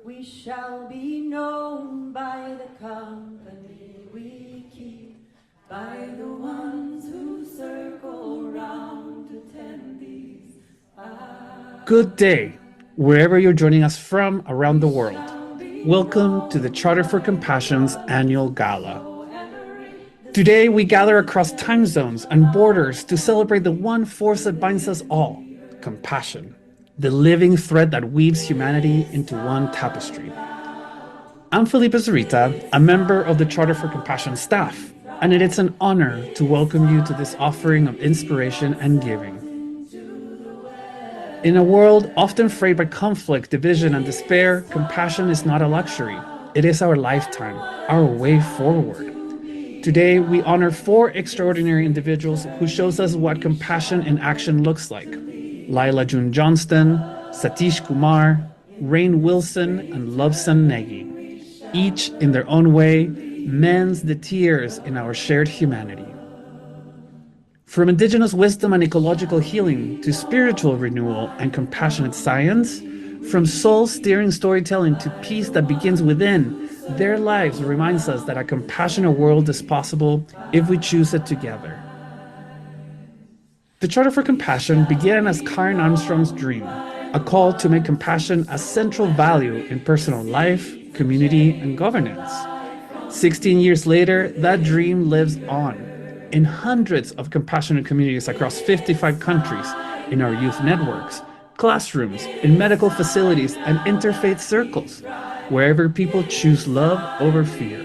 We shall be known by the company we keep, by the ones who circle round to tend these eyes. Good day, wherever you're joining us from around the world. Welcome to the Charter for Compassion's annual gala. Today, we gather across time zones and borders to celebrate the one force that binds us all: compassion, the living thread that weaves humanity into one tapestry. I'm Felipe Zurita, a member of the Charter for Compassion staff, and it is an honor to welcome you to this offering of inspiration and giving. In a world often frayed by conflict, division, and despair, compassion is not a luxury. It is our lifetime, our way forward. Today, we honor four extraordinary individuals who shows us what compassion in action looks like: Lila June Johnston, Satish Kumar, Rain Wilson, and Lobsang Negi. Each, in their own way, mends the tears in our shared humanity. From indigenous wisdom and ecological healing to spiritual renewal and compassionate science, from soul-stirring storytelling to peace that begins within, their lives reminds us that a compassionate world is possible if we choose it together. The Charter for Compassion began as Karen Armstrong's dream, a call to make compassion a central value in personal life, community, and governance. 16 years later, that dream lives on in hundreds of compassionate communities across 55 countries, in our youth networks, classrooms, in medical facilities, and interfaith circles, wherever people choose love over fear.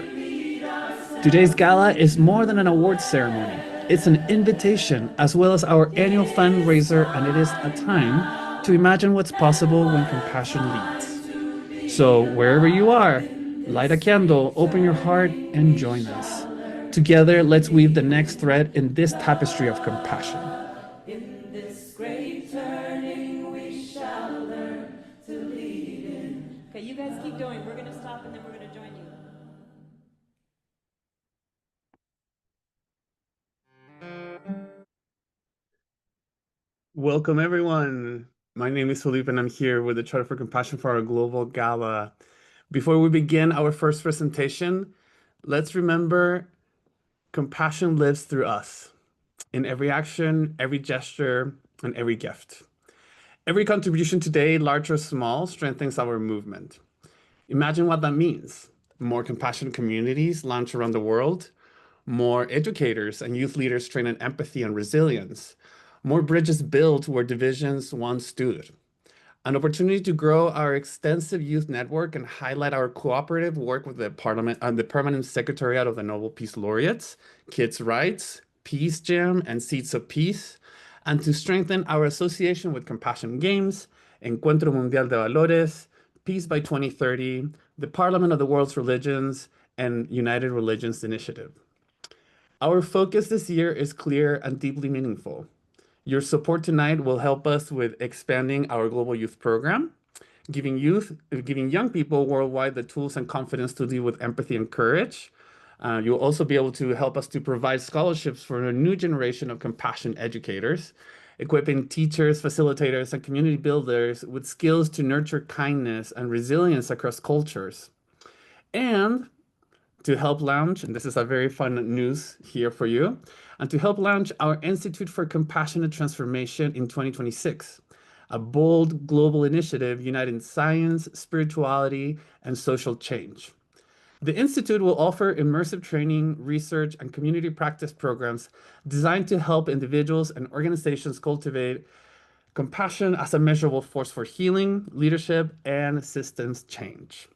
Today's gala is more than an award ceremony. It's an invitation as well as our annual fundraiser, and it is a time to imagine what's possible when compassion leads. So, wherever you are, light a candle, open your heart, and join us. Together, let's weave the next thread in this tapestry of compassion. In this great turning, we shall learn to lead in. Okay, you guys keep going. We're going to stop and then we're going to join you. Welcome, everyone. My name is Felipe, and I'm here with the Charter for Compassion for our Global Gala. Before we begin our first presentation, let's remember compassion lives through us in every action, every gesture, and every gift. Every contribution today, large or small, strengthens our movement. Imagine what that means. More compassionate communities launch around the world, more educators and youth leaders train in empathy and resilience, more bridges built where divisions once stood. An opportunity to grow our extensive youth network and highlight our cooperative work with the Parliament and the Permanent Secretariat of the Nobel Peace Laureates, Kids' Rights, Peace Jam, and Seeds of Peace, and to strengthen our association with Compassion Games, Encuentro Mundial de Valores, Peace by 2030, the Parliament of the World's Religions, and United Religions Initiative. Our focus this year is clear and deeply meaningful. Your support tonight will help us with expanding our global youth program, giving young people worldwide the tools and confidence to deal with empathy and courage. You'll also be able to help us to provide scholarships for a new generation of compassion educators, equipping teachers, facilitators, and community builders with skills to nurture kindness and resilience across cultures. And to help launch, and this is a very fun news here for you, and to help launch our Institute for Compassionate Transformation in 2026, a bold global initiative uniting science, spirituality, and social change. The Institute will offer immersive training, research, and community practice programs designed to help individuals and organizations cultivate compassion as a measurable force for healing, leadership, and systems change.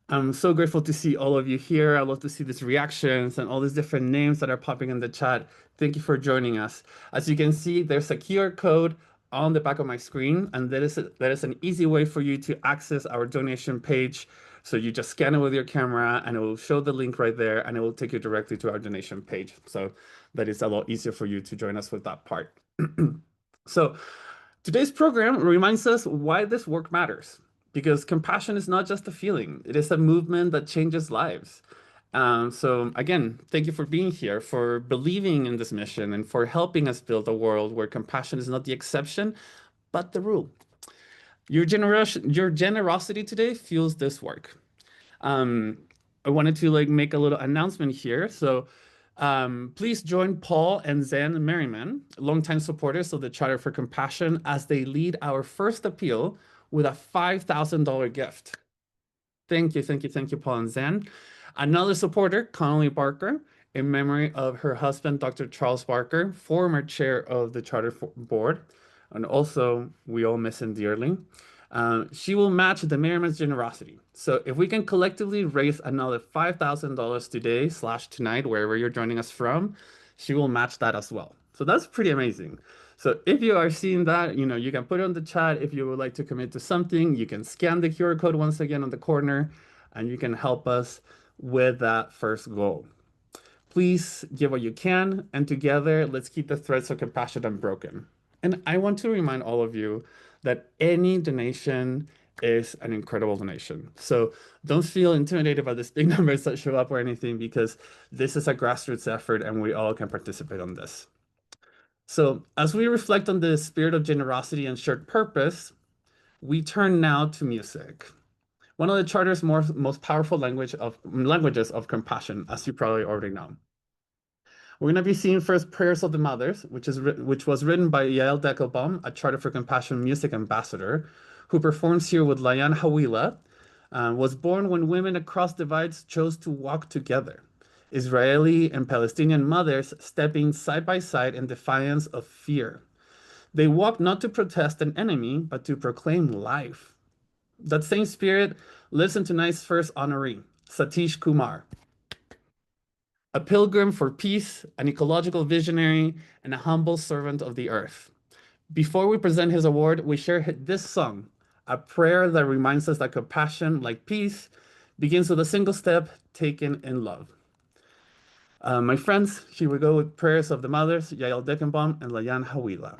I'm so grateful to see all of you here. I love to see these reactions and all these different names that are popping in the chat. Thank you for joining us. As you can see, there's a QR code on the back of my screen, and that is an easy way for you to access our donation page. So you just scan it with your camera and it will show the link right there, and it will take you directly to our donation page. So that is a lot easier for you to join us with that part. So today's program reminds us why this work matters, because compassion is not just a feeling, it is a movement that changes lives. So again, thank you for being here, for believing in this mission, and for helping us build a world where compassion is not the exception, but the rule. Your generosity today fuels this work. Um, I wanted to like make a little announcement here. So please join Paul and Zen Merriman, longtime supporters of the Charter for Compassion, as they lead our first appeal with a $5,000 gift. Thank you, thank you, thank you, Paul and Zan. Another supporter, Connolly Barker, in memory of her husband, Dr. Charles Barker, former chair of the Board, and also we all miss him dearly. She will match the Merriman's generosity. So if we can collectively raise another $5,000 today / tonight, wherever you're joining us from, she will match that as well. So that's pretty amazing. So if you are seeing that, you can put it on the chat. If you would like to commit to something, you can scan the QR code once again on the corner, and you can help us with that first goal. Please give what you can, and together, let's keep the threads of compassion unbroken. And I want to remind all of you that any donation is an incredible donation. So don't feel intimidated by these big numbers that show up or anything, because this is a grassroots effort and we all can participate on this. So as we reflect on the spirit of generosity and shared purpose, we turn now to music. One of the Charter's most powerful languages of compassion, as you probably already know. We're going to be seeing first Prayers of the Mothers, which was written by Yael Deckelbaum, a Charter for Compassion music ambassador, who performs here with Layan Hawila, was born when women across divides chose to walk together. Israeli and Palestinian mothers stepping side by side in defiance of fear. They walked not to protest an enemy, but to proclaim life. That same spirit lives in tonight's first honoree, Satish Kumar. A pilgrim for peace, an ecological visionary, and a humble servant of the earth. Before we present his award, we share this song, a prayer that reminds us that compassion, like peace, begins with a single step taken in love. My friends, here we go with Prayers of the Mothers, Yael Deckelbaum and Layan Hawila.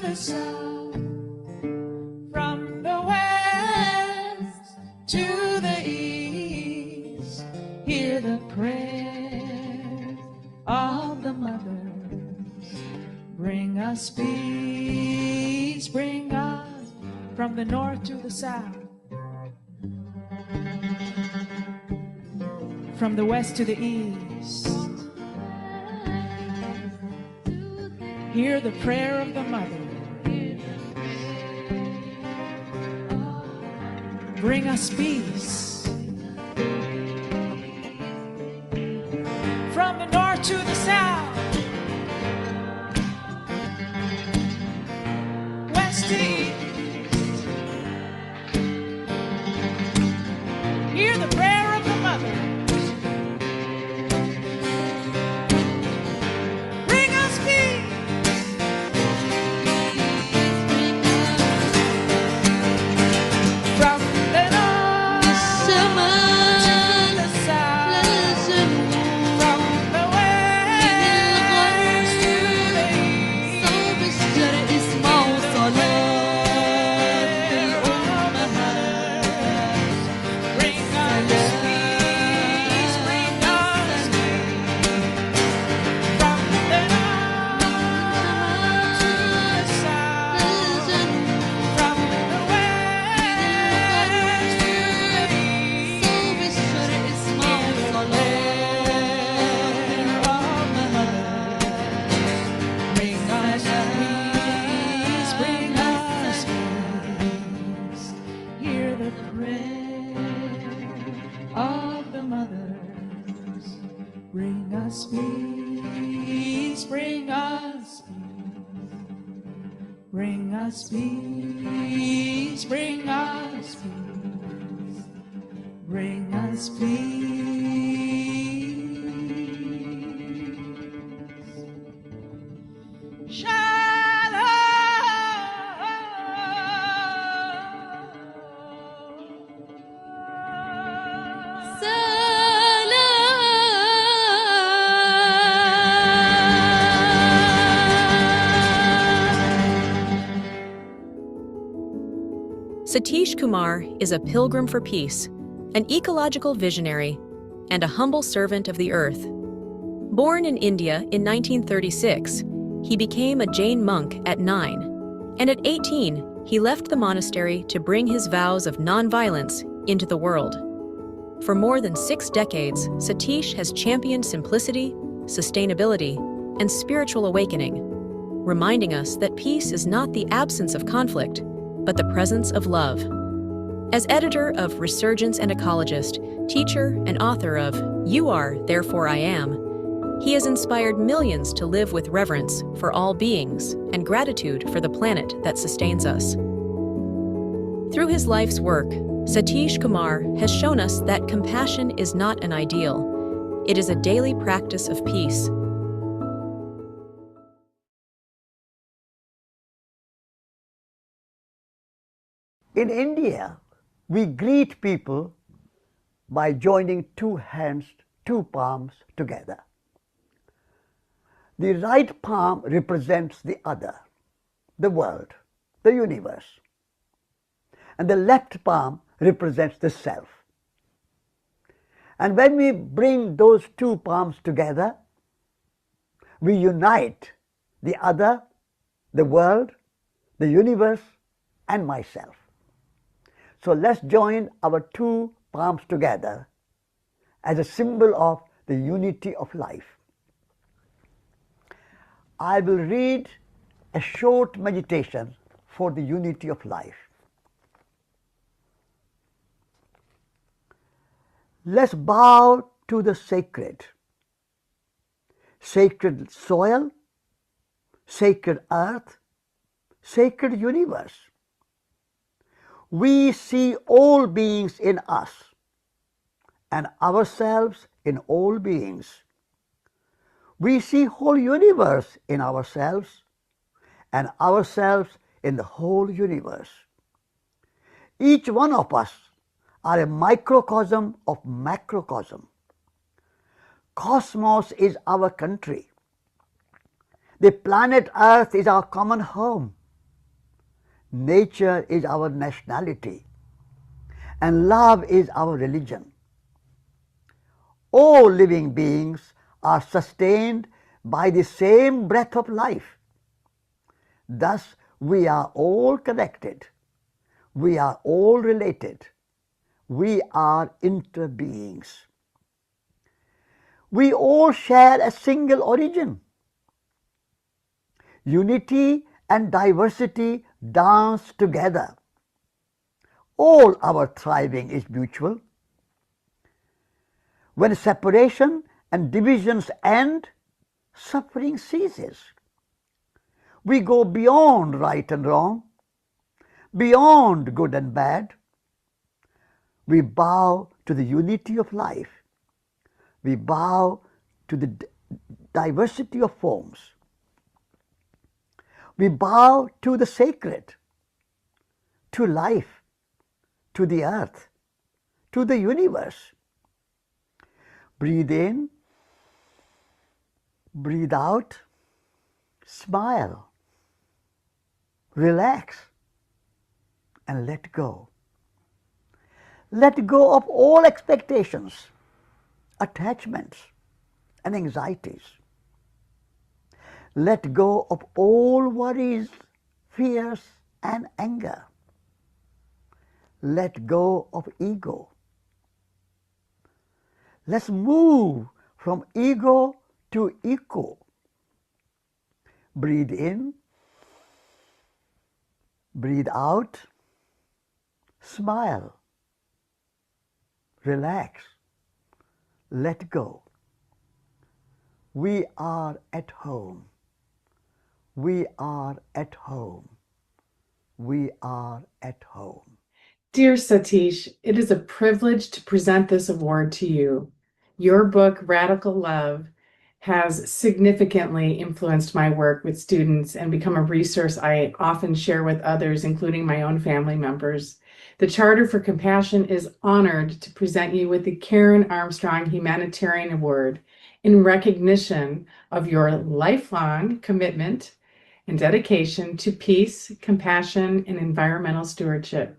the south, from the west to the east, hear the prayer of the mothers. Bring us peace, bring us from the north to the south, from the west to the east. Hear the prayer of the mother. Bring us peace. From the north to the south, west to east. Hear the prayer of the mother. Bring us peace. From the north to the south, from the west to the east, hear the prayer of the mothers. Bring us peace, bring us peace. From the north to the south, from the west to the east, hear the prayer of the mothers. Bring us peace, bring us peace. Hear the prayer of the mothers. Bring us peace, bring us peace. Bring us peace, bring us peace. Bring us peace. Satish Kumar is a pilgrim for peace, an ecological visionary, and a humble servant of the earth. Born in India in 1936, he became a Jain monk at 9, and at 18, he left the monastery to bring his vows of nonviolence into the world. For more than 6 decades, Satish has championed simplicity, sustainability, and spiritual awakening, reminding us that peace is not the absence of conflict, but the presence of love. As editor of Resurgence and Ecologist, teacher and author of You Are, Therefore I Am, he has inspired millions to live with reverence for all beings and gratitude for the planet that sustains us. Through his life's work, Satish Kumar has shown us that compassion is not an ideal. It is a daily practice of peace. In India, we greet people by joining 2 hands, 2 palms together. The right palm represents the other, the world, the universe. And the left palm represents the self. And when we bring those 2 palms together, we unite the other, the world, the universe, and myself. So let's join our 2 palms together as a symbol of the unity of life. I will read a short meditation for the unity of life. Let's bow to the sacred. Sacred soil, sacred earth, sacred universe. We see all beings in us and ourselves in all beings. We see whole universe in ourselves and ourselves in the whole universe. Each one of us are a microcosm of macrocosm. Cosmos is our country. The planet Earth is our common home. nature is our nationality, and love is our religion. All living beings are sustained by the same breath of life. Thus, we are all connected. We are all related. We are interbeings. We all share a single origin. Unity and diversity dance together. All our thriving is mutual. When separation and divisions end, suffering ceases. We go beyond right and wrong, beyond good and bad. We bow to the unity of life. We bow to the diversity of forms. We bow to the sacred, to life, to the earth, to the universe. Breathe in, breathe out, smile, relax, and let go. Let go of all expectations, attachments, and anxieties. Let go of all worries, fears, and anger. Let go of ego. Let's move from ego to eco. Breathe in, breathe out, smile, relax, let go. We are at home. We are at home. We are at home. Dear Satish, it is a privilege to present this award to you. Your book, Radical Love, has significantly influenced my work with students and become a resource I often share with others, including my own family members. The Charter for Compassion is honored to present you with the Karen Armstrong Humanitarian Award in recognition of your lifelong commitment and dedication to peace, compassion, and environmental stewardship.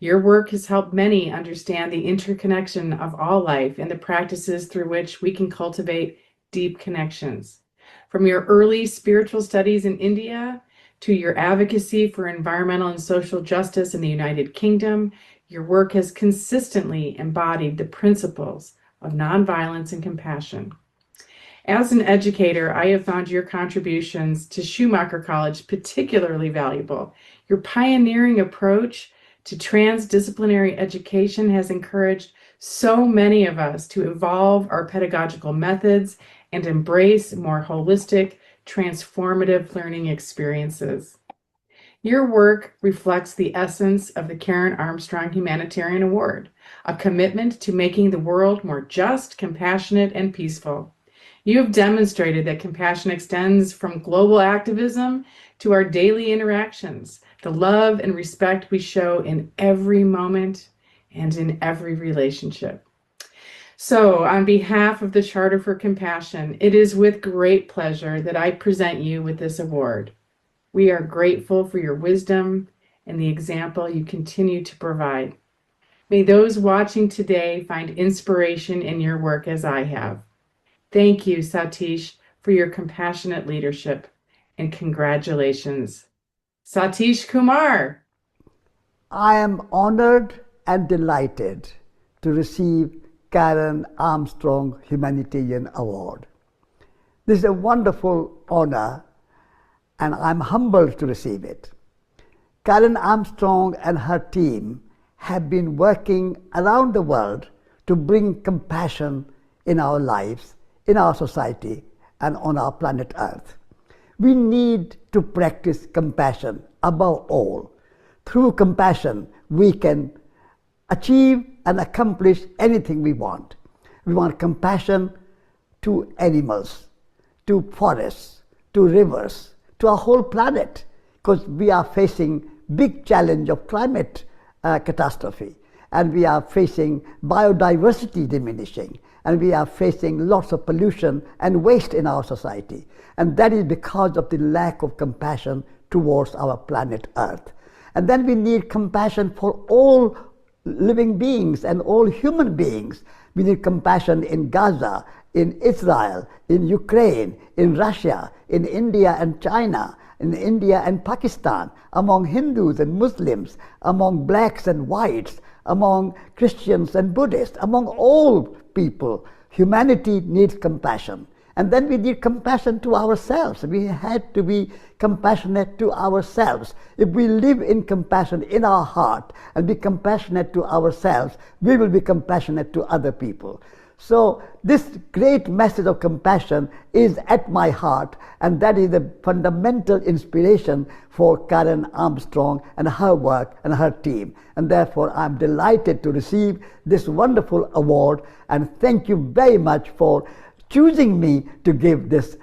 Your work has helped many understand the interconnection of all life and the practices through which we can cultivate deep connections. From your early spiritual studies in India to your advocacy for environmental and social justice in the United Kingdom, your work has consistently embodied the principles of nonviolence and compassion. As an educator, I have found your contributions to Schumacher College particularly valuable. Your pioneering approach to transdisciplinary education has encouraged so many of us to evolve our pedagogical methods and embrace more holistic, transformative learning experiences. Your work reflects the essence of the Karen Armstrong Humanitarian Award, a commitment to making the world more just, compassionate, and peaceful. You have demonstrated that compassion extends from global activism to our daily interactions, the love and respect we show in every moment and in every relationship. So, on behalf of the Charter for Compassion, it is with great pleasure that I present you with this award. We are grateful for your wisdom and the example you continue to provide. May those watching today find inspiration in your work as I have. Thank you, Satish, for your compassionate leadership, and congratulations. Satish Kumar. I am honored and delighted to receive Karen Armstrong Humanitarian Award. This is a wonderful honor, and I'm humbled to receive it. Karen Armstrong and her team have been working around the world to bring compassion in our lives, in our society, and on our planet Earth. We need to practice compassion above all. Through compassion, we can achieve and accomplish anything we want. We want compassion to animals, to forests, to rivers, to our whole planet, because we are facing big challenge of climate catastrophe, and we are facing biodiversity diminishing, and we are facing lots of pollution and waste in our society. And that is because of the lack of compassion towards our planet Earth. And then we need compassion for all living beings and all human beings. We need compassion in Gaza, in Israel, in Ukraine, in Russia, in India and China, in India and Pakistan, among Hindus and Muslims, among blacks and whites, among Christians and Buddhists, among all people. Humanity needs compassion. And then we need compassion to ourselves. We had to be compassionate to ourselves. If we live in compassion in our heart and be compassionate to ourselves, we will be compassionate to other people. So this great message of compassion is at my heart, and that is the fundamental inspiration for Karen Armstrong and her work and her team. And therefore, I'm delighted to receive this wonderful award, and thank you very much for choosing me to give this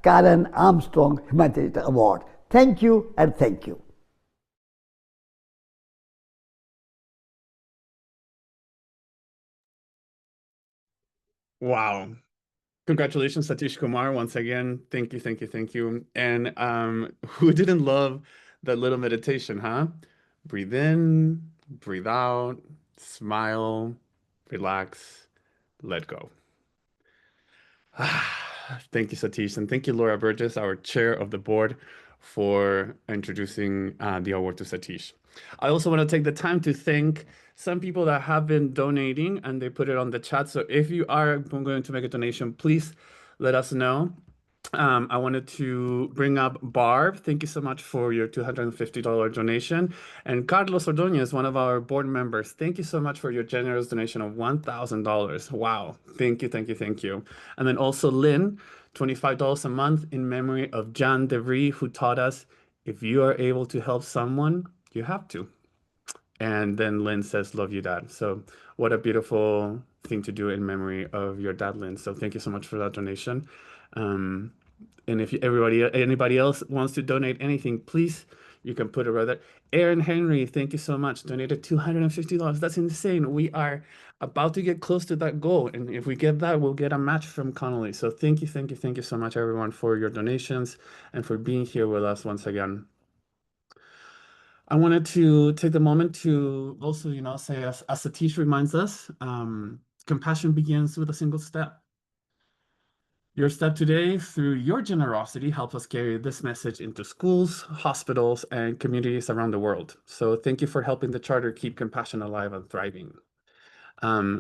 Karen Armstrong Humanitarian Award. Thank you and thank you. Wow. Congratulations, Satish Kumar. Once again, thank you, thank you, thank you. And who didn't love that little meditation, huh? Breathe in, breathe out, smile, relax, let go. Thank you, Satish, and thank you, Laura Burgess, our chair of the board, for introducing the award to Satish. I also want to take the time to thank some people that have been donating, and they put it on the chat. So if you are going to make a donation, please let us know. I wanted to bring up Barb. Thank you so much for your $250 donation. And Carlos Ordonez, one of our board members. Thank you so much for your generous donation of $1,000. Wow. Thank you, thank you, thank you. And then also Lynn, $25 a month in memory of Jan DeVries, who taught us, if you are able to help someone, you have to. And then Lynn says, love you, Dad. So what a beautiful thing to do in memory of your dad, Lynn. So thank you so much for that donation. And if anybody else wants to donate anything, please, you can put it right there. Aaron Henry, thank you so much. Donated $250. That's insane. We are about to get close to that goal. And if we get that, we'll get a match from Connolly. So thank you, thank you, thank you so much, everyone, for your donations and for being here with us once again. I wanted to take the moment to also, say, as Satish reminds us, compassion begins with a single step. Your step today, through your generosity, helps us carry this message into schools, hospitals, and communities around the world. So thank you for helping the Charter keep compassion alive and thriving.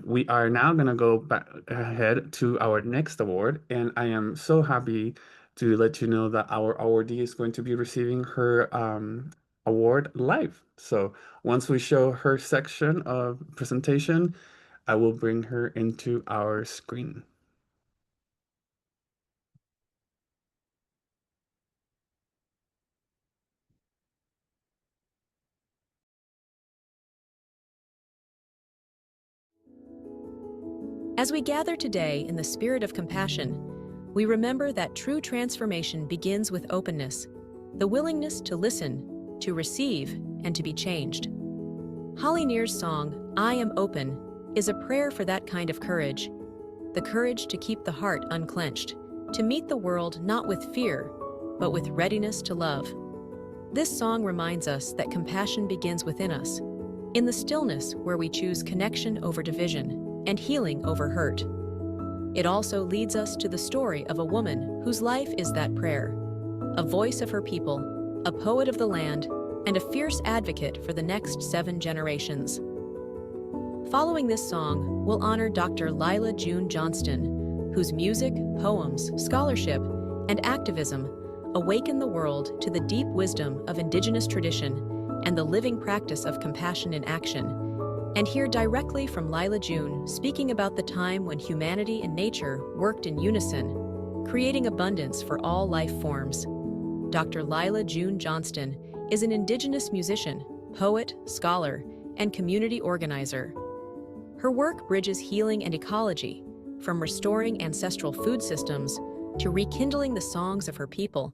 We are now going to go back ahead to our next award, and I am so happy to let you know that our awardee is going to be receiving her award live. So once we show her section of presentation, I will bring her into our screen. As we gather today in the spirit of compassion, we remember that true transformation begins with openness, the willingness to listen, to receive, and to be changed. Holly Near's song, I Am Open, is a prayer for that kind of courage, the courage to keep the heart unclenched, to meet the world not with fear, but with readiness to love. This song reminds us that compassion begins within us, in the stillness where we choose connection over division and healing over hurt. It also leads us to the story of a woman whose life is that prayer, a voice of her people, a poet of the land, and a fierce advocate for the next 7 generations. Following this song, we'll honor Dr. Lila June Johnston, whose music, poems, scholarship, and activism awaken the world to the deep wisdom of Indigenous tradition and the living practice of compassion in action, and hear directly from Lila June speaking about the time when humanity and nature worked in unison, creating abundance for all life forms. Dr. Lila June Johnston is an Indigenous musician, poet, scholar, and community organizer. Her work bridges healing and ecology, from restoring ancestral food systems to rekindling the songs of her people.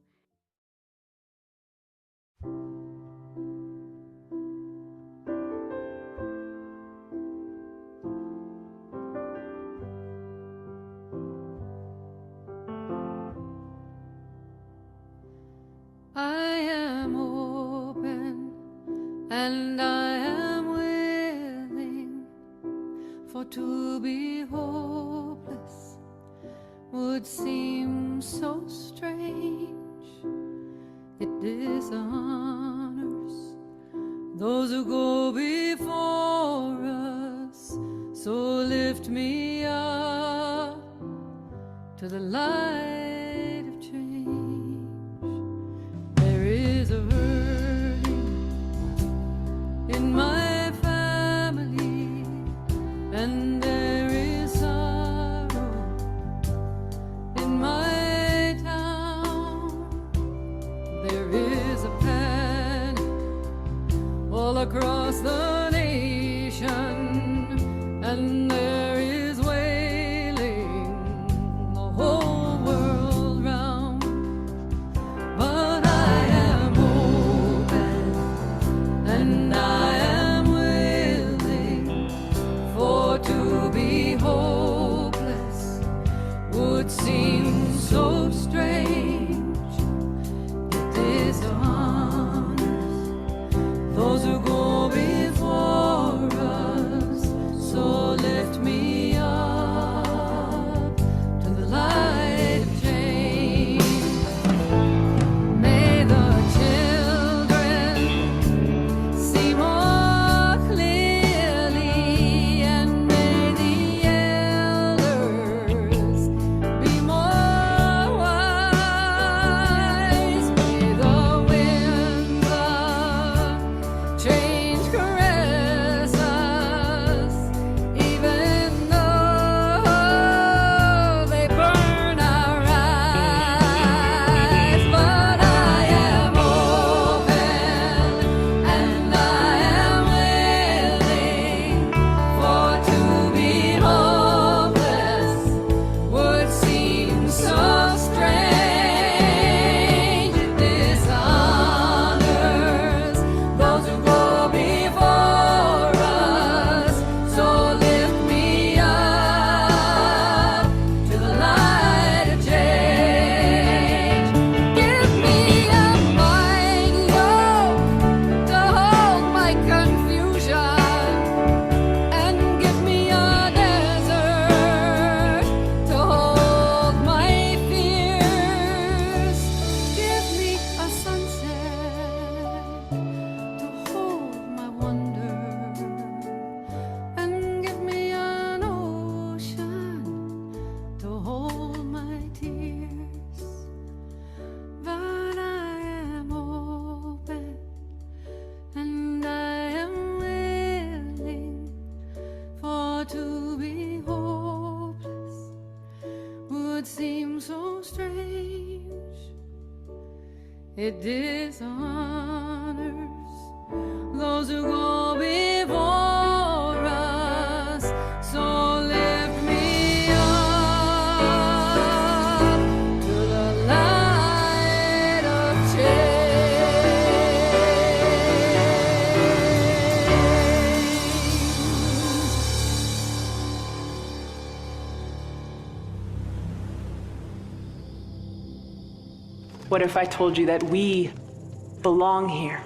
I am open and I am willing, for to be hopeless would seem so strange. It dishonors those who go before us, so lift me up to the light of change. There is a hurting in my family, and there is sorrow in my town. There is a panic all across the nation, and there is wailing the whole world round. But I am open and I am willing, for to be hopeless would seem so strange. It dishonors those who go before us, so lift me up to the light of change. May the children see more clearly, and may the elders be more wise. May the winds of change caress us, even though they burn our eyes. But I am open and I am willing, for to be hopeless would seem so strange. It dishonors those who go before us, so lift me up to the light of change. Give me a mighty yoke to hold my confusion, and give me a desert to hold my fears. Give me a sunset to hold my wonder, and give me an ocean to hold my tears. But I am open and I am willing, for to be hopeless would seem so strange. It dishonors those who go before us, so lift me up to the light of What if I told you that we belong here?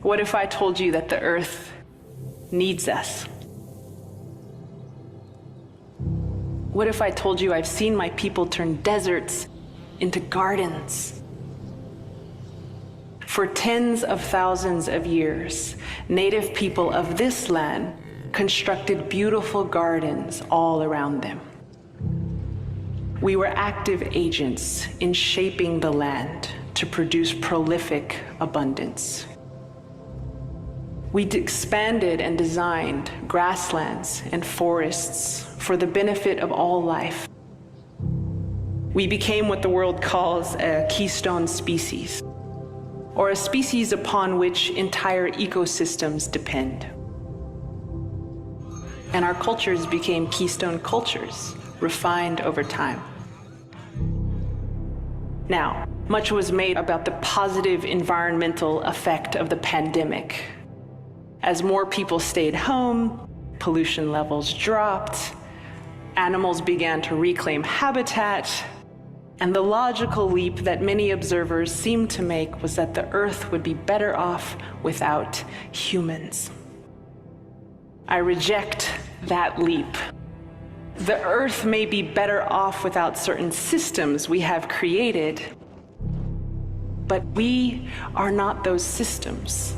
What if I told you that the earth needs us? What if I told you I've seen my people turn deserts into gardens? For tens of thousands of years, native people of this land constructed beautiful gardens all around them. We were active agents in shaping the land to produce prolific abundance. We expanded and designed grasslands and forests for the benefit of all life. We became what the world calls a keystone species, or a species upon which entire ecosystems depend. And our cultures became keystone cultures, refined over time. Now, much was made about the positive environmental effect of the pandemic. As more people stayed home, pollution levels dropped, animals began to reclaim habitat, And the logical leap that many observers seemed to make was that the Earth would be better off without humans. I reject that leap. The Earth may be better off without certain systems we have created, but we are not those systems.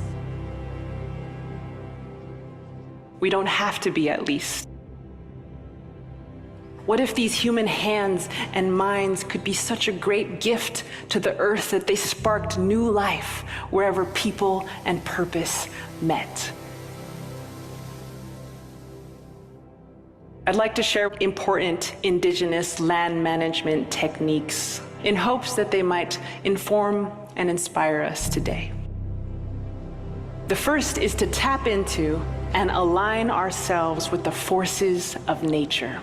We don't have to be, at least. What if these human hands and minds could be such a great gift to the Earth that they sparked new life wherever people and purpose met? I'd like to share important Indigenous land management techniques in hopes that they might inform and inspire us today. The first is to tap into and align ourselves with the forces of nature.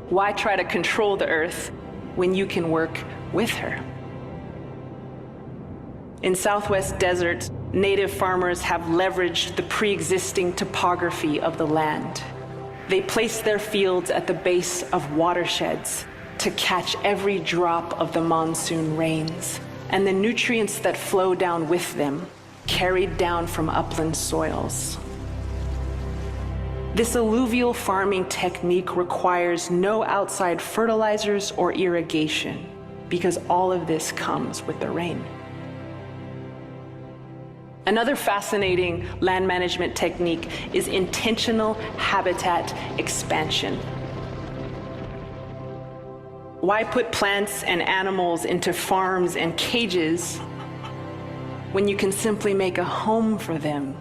Why try to control the Earth when you can work with her? In Southwest deserts, native farmers have leveraged the pre-existing topography of the land. They place their fields at the base of watersheds to catch every drop of the monsoon rains and the nutrients that flow down with them, carried down from upland soils. This alluvial farming technique requires no outside fertilizers or irrigation because all of this comes with the rain. Another fascinating land management technique is intentional habitat expansion. Why put plants and animals into farms and cages when you can simply make a home for them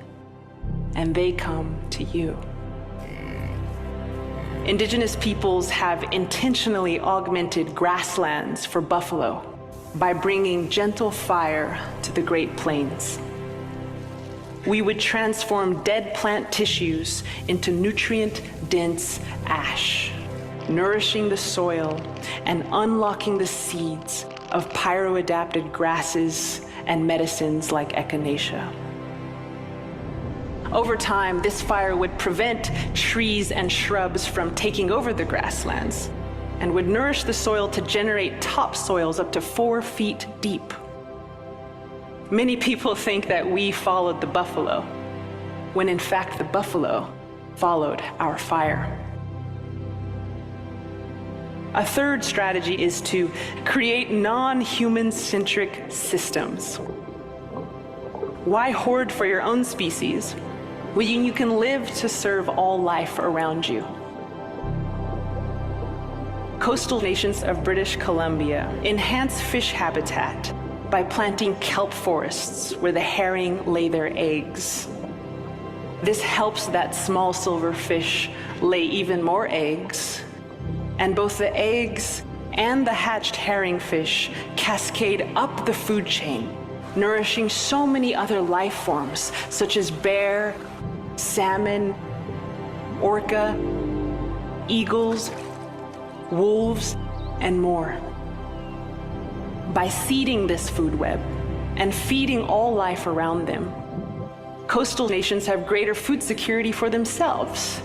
and they come to you? Indigenous peoples have intentionally augmented grasslands for buffalo by bringing gentle fire to the Great Plains. We would transform dead plant tissues into nutrient-dense ash, nourishing the soil and unlocking the seeds of pyroadapted grasses and medicines like echinacea. Over time, this fire would prevent trees and shrubs from taking over the grasslands and would nourish the soil to generate topsoils up to 4 feet deep. Many people think that we followed the buffalo, when in fact the buffalo followed our fire. A third strategy is to create non-human-centric systems. Why hoard for your own species when you can live to serve all life around you? Coastal nations of British Columbia enhance fish habitat by planting kelp forests where the herring lay their eggs. This helps that small silverfish lay even more eggs, and both the eggs and the hatched herring fish cascade up the food chain, nourishing so many other life forms such as bear, salmon, orca, eagles, wolves, and more. By seeding this food web and feeding all life around them, coastal nations have greater food security for themselves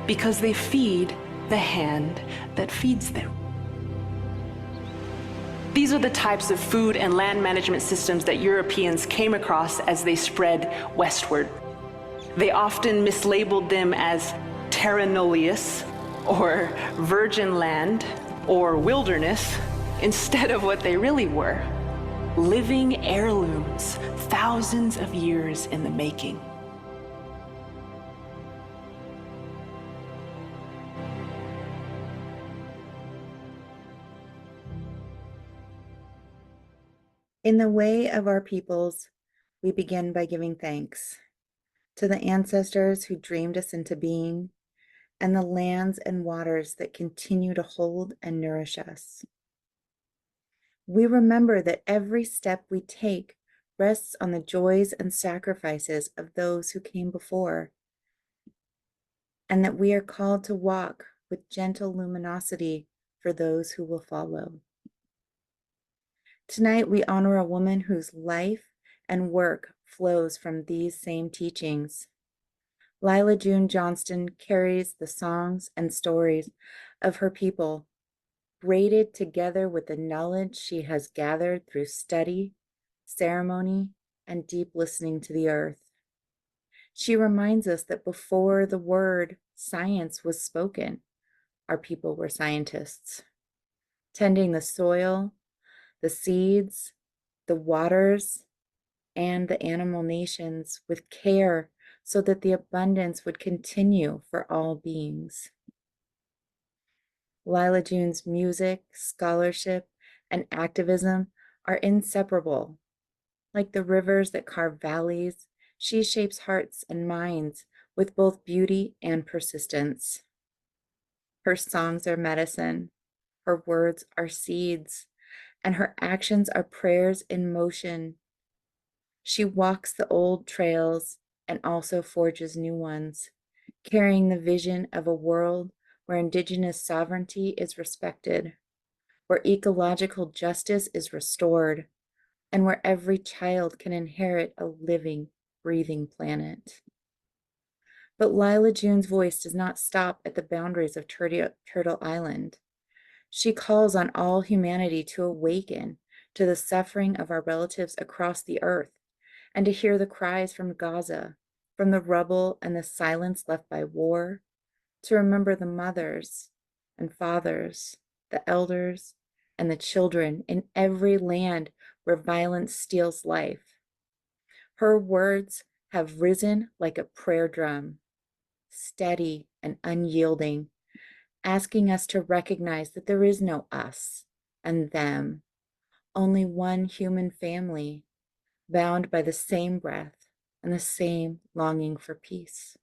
because they feed the hand that feeds them. These are the types of food and land management systems that Europeans came across as they spread westward. They often mislabeled them as terra nullius, or virgin land, or wilderness, instead of what they really were, living heirlooms, thousands of years in the making. In the way of our peoples, we begin by giving thanks to the ancestors who dreamed us into being, and the lands and waters that continue to hold and nourish us. We remember that every step we take rests on the joys and sacrifices of those who came before, and that we are called to walk with gentle luminosity for those who will follow. Tonight, we honor a woman whose life and work flows from these same teachings. Lila June Johnston carries the songs and stories of her people braided together with the knowledge she has gathered through study, ceremony, and deep listening to the earth. She reminds us that before the word science was spoken, our people were scientists, tending the soil, the seeds, the waters, and the animal nations with care so that the abundance would continue for all beings. Lila June's music, scholarship, and activism are inseparable. Like the rivers that carve valleys, she shapes hearts and minds with both beauty and persistence. Her songs are medicine, her words are seeds, and her actions are prayers in motion. She walks the old trails and also forges new ones, carrying the vision of a world where Indigenous sovereignty is respected, where ecological justice is restored, and where every child can inherit a living, breathing planet. But Lila June's voice does not stop at the boundaries of Turtle Island. She calls on all humanity to awaken to the suffering of our relatives across the earth and to hear the cries from Gaza, from the rubble and the silence left by war, to remember the mothers and fathers, the elders and the children in every land where violence steals life. Her words have risen like a prayer drum, steady and unyielding, asking us to recognize that there is no us and them, only one human family, bound by the same breath and the same longing for peace.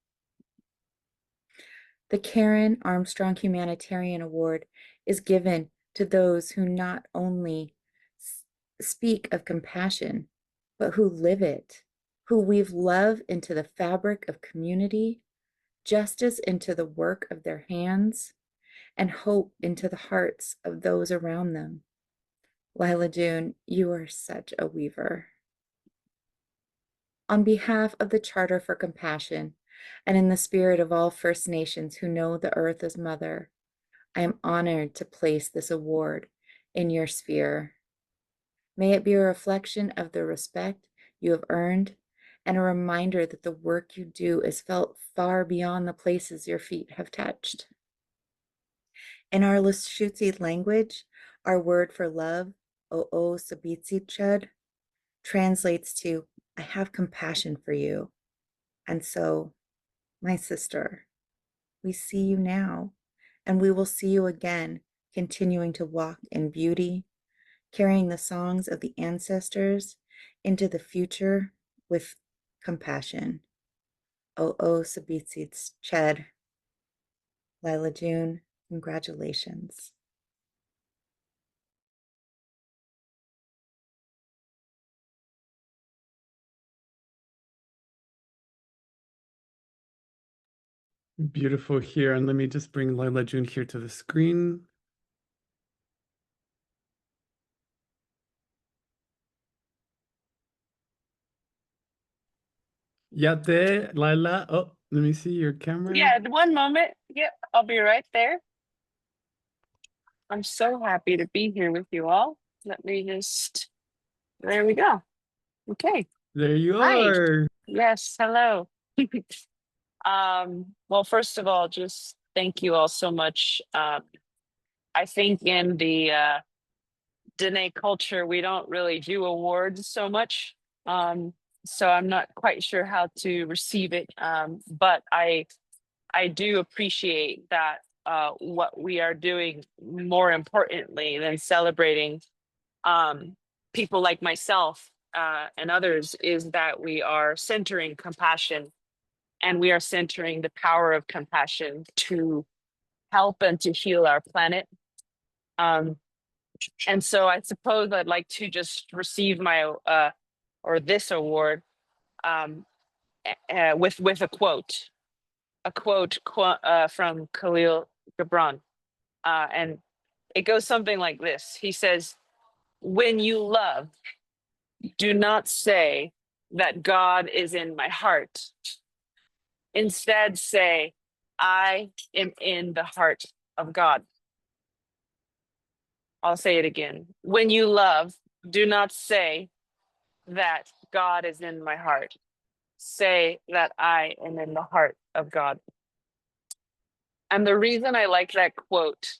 The Karen Armstrong Humanitarian Award is given to those who not only speak of compassion, but who live it, who weave love into the fabric of community, justice into the work of their hands, and hope into the hearts of those around them. Lila June, you are such a weaver. On behalf of the Charter for Compassion, and in the spirit of all First Nations who know the earth as mother, I am honored to place this award in your sphere. May it be a reflection of the respect you have earned and a reminder that the work you do is felt far beyond the places your feet have touched. In our Lushootseed language, our word for love, O'o Sabitsitchud, translates to, I have compassion for you. And so, my sister, we see you now, and we will see you again, continuing to walk in beauty, carrying the songs of the ancestors into the future with compassion. O'o Sabitsitchud. Lila June, congratulations. Beautiful here. And let me just bring Lila June here to the screen. Yate, Lila. Oh, let me see your camera. Yeah, one moment. Yep, I'll be right there. I'm so happy to be here with you all. Let me just, there we go. Okay. There you Hi. are. Yes, hello. Well, first of all, just thank you all so much. I think in the Dene culture, we don't really do awards so much. So I'm not quite sure how to receive it. But I do appreciate that what we are doing, more importantly than celebrating people like myself and others, is that we are centering compassion, and we are centering the power of compassion to help and to heal our planet. And so I suppose I'd like to just receive my or this award with a quote from Khalil Gibran. And it goes something like this. He says, when you love, do not say that God is in my heart. Instead, say, I am in the heart of God. I'll say it again. When you love, do not say that God is in my heart. Say that I am in the heart of God. And the reason I like that quote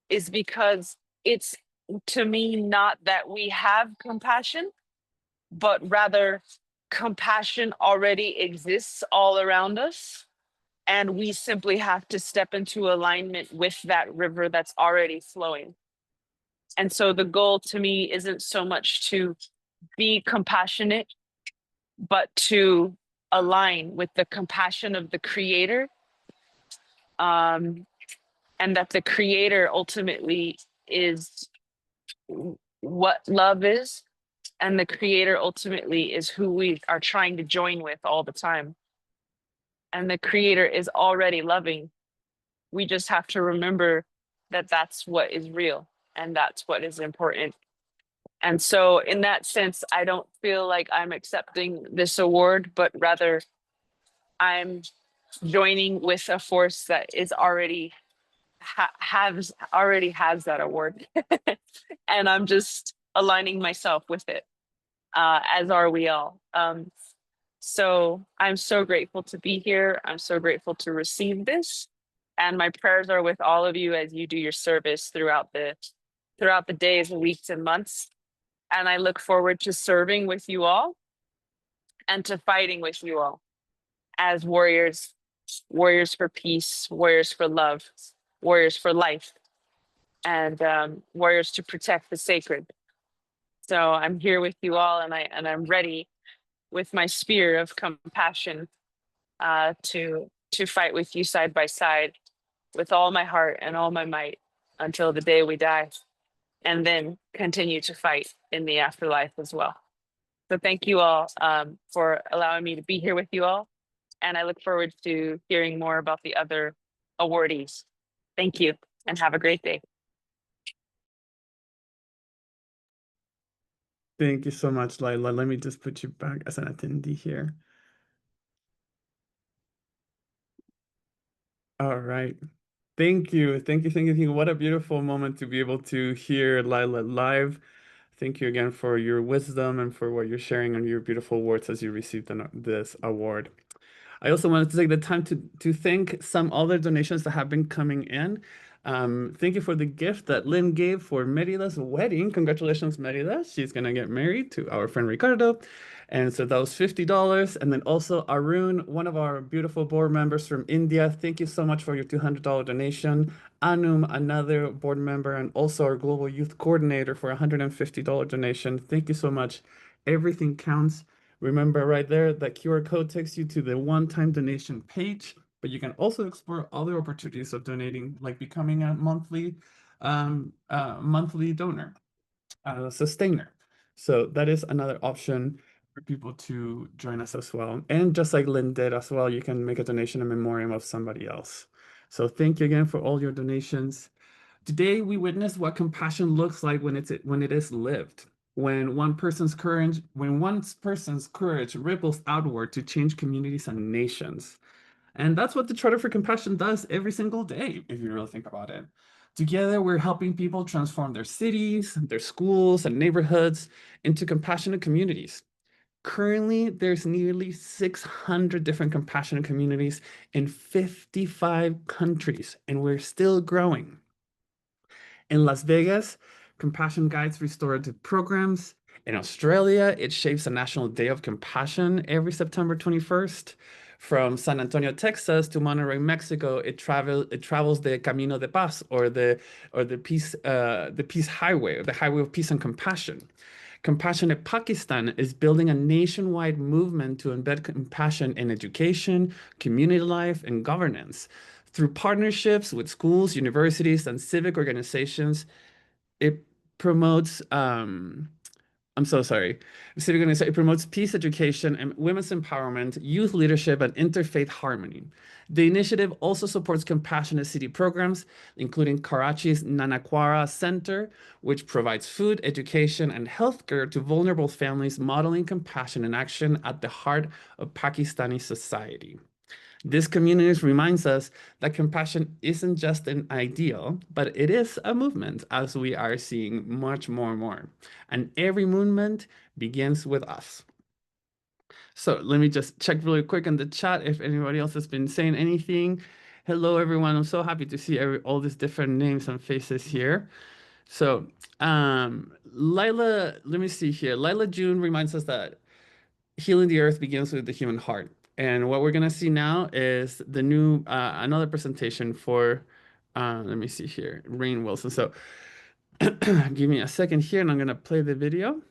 is because it's, to me, not that we have compassion, but rather compassion already exists all around us. And we simply have to step into alignment with that river that's already flowing. And so the goal to me isn't so much to be compassionate, but to align with the compassion of the Creator. And that the Creator ultimately is what love is. And the Creator ultimately is who we are trying to join with all the time. And the Creator is already loving. We just have to remember that that's what is real and that's what is important. And so, in that sense, I don't feel like I'm accepting this award, but rather I'm joining with a force that is already has that award, and I'm just aligning myself with it, as are we all. So I'm so grateful to be here. I'm so grateful to receive this, and my prayers are with all of you as you do your service throughout the days and weeks and months. And I look forward to serving with you all and to fighting with you all as warriors, warriors for peace, warriors for love, warriors for life, and warriors to protect the sacred. So I'm here with you all, and I'm ready with my spear of compassion to fight with you side by side with all my heart and all my might until the day we die, and then continue to fight in the afterlife as well. So thank you all for allowing me to be here with you all. And I look forward to hearing more about the other awardees. Thank you and have a great day. Thank you so much, Laila. Let me just put you back as an attendee here. All right. Thank you. Thank you. Thank you. Thank you. What a beautiful moment to be able to hear Laila live. Thank you again for your wisdom and for what you're sharing and your beautiful words as you received this award. I also wanted to take the time to thank some other donations that have been coming in. Thank you for the gift that Lynn gave for Merida's wedding. Congratulations, Merida. She's going to get married to our friend Ricardo. And so that was $50. And then also Arun, one of our beautiful board members from India. Thank you so much for your $200 donation. Anum, another board member, and also our global youth coordinator for a $150 donation. Thank you so much. Everything counts. Remember right there, that QR code takes you to the one-time donation page, but you can also explore other opportunities of donating, like becoming a monthly donor, sustainer. So that is another option for people to join us as well. And just like Lynn did as well, you can make a donation in memoriam of somebody else. So thank you again for all your donations. Today, we witness what compassion looks like when it is lived. When one person's courage ripples outward to change communities and nations. And that's what the Charter for Compassion does every single day, if you really think about it. Together, we're helping people transform their cities, their schools, and neighborhoods into compassionate communities. Currently, there's nearly 600 different compassionate communities in 55 countries, and we're still growing. In Las Vegas, Compassion guides restorative programs. In Australia, it shapes a National Day of Compassion every September 21st. From San Antonio, Texas to Monterrey, Mexico, it travels the Camino de Paz, or the peace highway, or the highway of peace and compassion. Compassionate Pakistan is building a nationwide movement to embed compassion in education, community life, and governance. Through partnerships with schools, universities, and civic organizations, it promotes it promotes peace education and women's empowerment, youth leadership, and interfaith harmony. The initiative also supports compassionate city programs, including Karachi's Nanakwara Center, which provides food, education, and healthcare to vulnerable families, modeling compassion and action at the heart of Pakistani society. This community reminds us that compassion isn't just an ideal, but it is a movement, as we are seeing much more and more. And every movement begins with us. So let me just check really quick in the chat if anybody else has been saying anything. Hello, everyone. I'm so happy to see all these different names and faces here. So, Lila, let me see here. Lila June reminds us that healing the earth begins with the human heart. And what we're going to see now is the new, another presentation for, let me see here, Rain Wilson. So give me a second here and I'm going to play the video.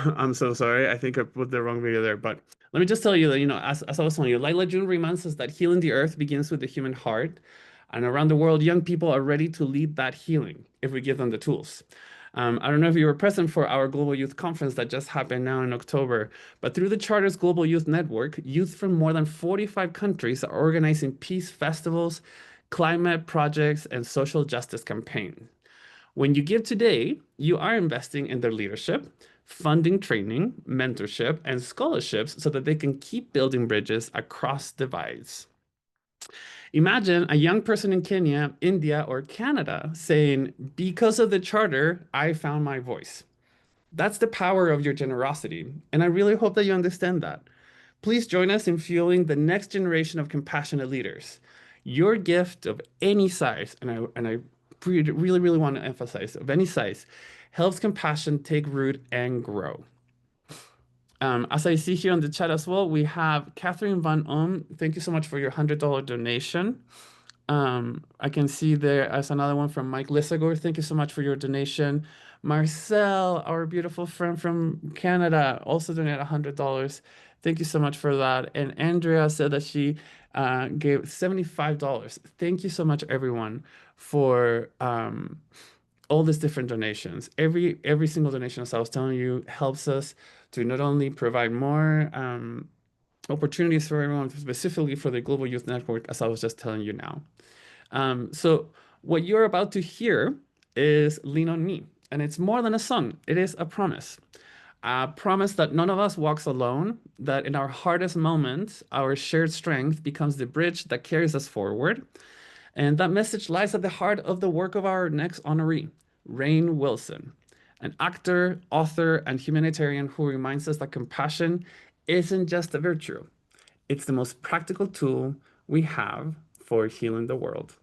I'm so sorry. I think I put the wrong video there. But let me just tell you that, as I was telling you, Lila June reminds us that healing the earth begins with the human heart. And around the world, young people are ready to lead that healing if we give them the tools. I don't know if you were present for our Global Youth Conference that just happened now in October, but through the Charter's Global Youth Network, youth from more than 45 countries are organizing peace festivals, climate projects, and social justice campaigns. When you give today, you are investing in their leadership, funding training, mentorship, and scholarships so that they can keep building bridges across divides. Imagine a young person in Kenya, India, or Canada saying, because of the charter, I found my voice. That's the power of your generosity, and I really hope that you understand that. Please join us in fueling the next generation of compassionate leaders. Your gift of any size, and I really, really want to emphasize, of any size, helps compassion take root and grow. As I see here on the chat as well, we have Catherine Van Ohm. Thank you so much for your $100 donation. I can see there as another one from Mike Lissagor. Thank you so much for your donation. Marcel, our beautiful friend from Canada, also donated $100. Thank you so much for that. And Andrea said that she gave $75. Thank you so much, everyone, for all these different donations. Every single donation, as I was telling you, helps us to not only provide more opportunities for everyone, specifically for the Global Youth Network, as I was just telling you now. So what you're about to hear is Lean on Me, and it's more than a song. It is a promise that none of us walks alone, that in our hardest moments, our shared strength becomes the bridge that carries us forward. And that message lies at the heart of the work of our next honoree, Rain Wilson, an actor, author, and humanitarian who reminds us that compassion isn't just a virtue. It's the most practical tool we have for healing the world.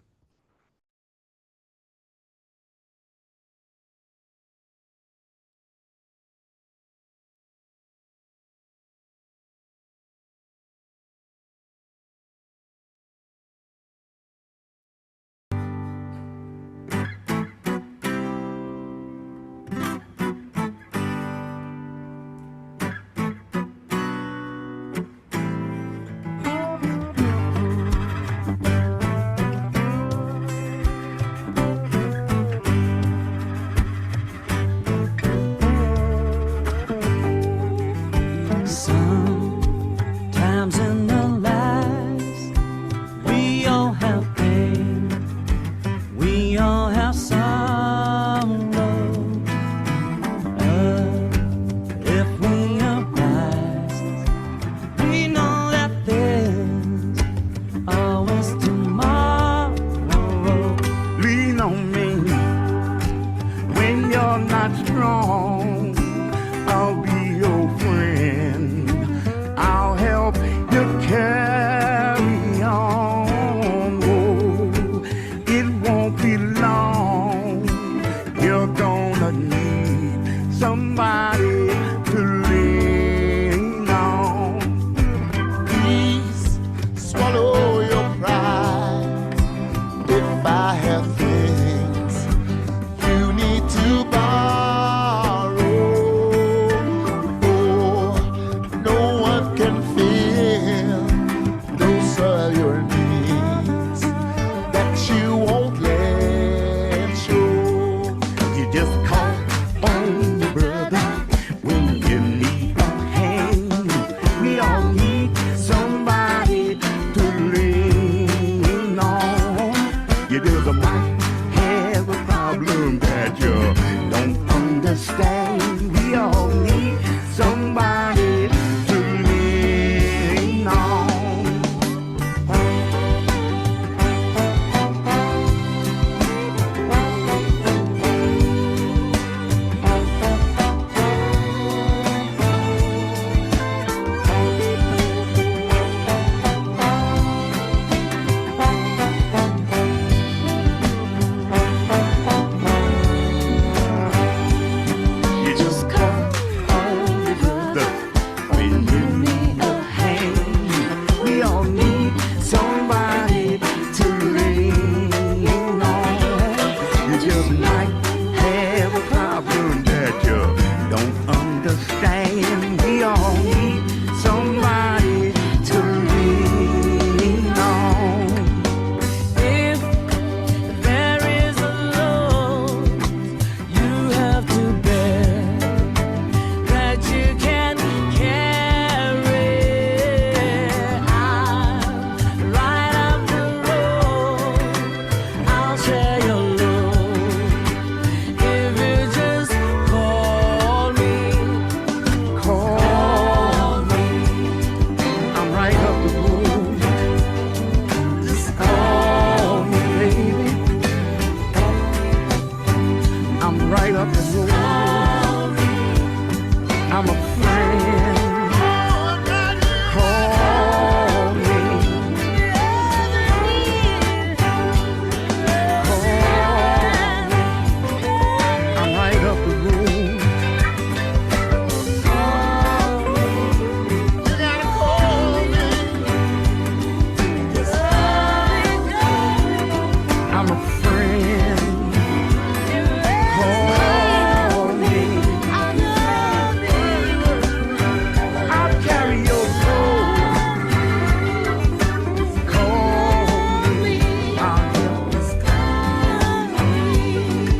all need somebody to lean on. You just come home because when you need a hand, we all need somebody to lean on. You just might have a problem that you don't understand. We all need somebody to lean on. If there is a load you have to bear that you can carry, right up the road, I'll share your load. If you just call me, I'm right up the road. Just call me, baby. I'm right up the road. I'm a friend. Call me. I'm right up the road. You gotta call me. I'm a friend. Call me. I'll carry your load. Call me. I'll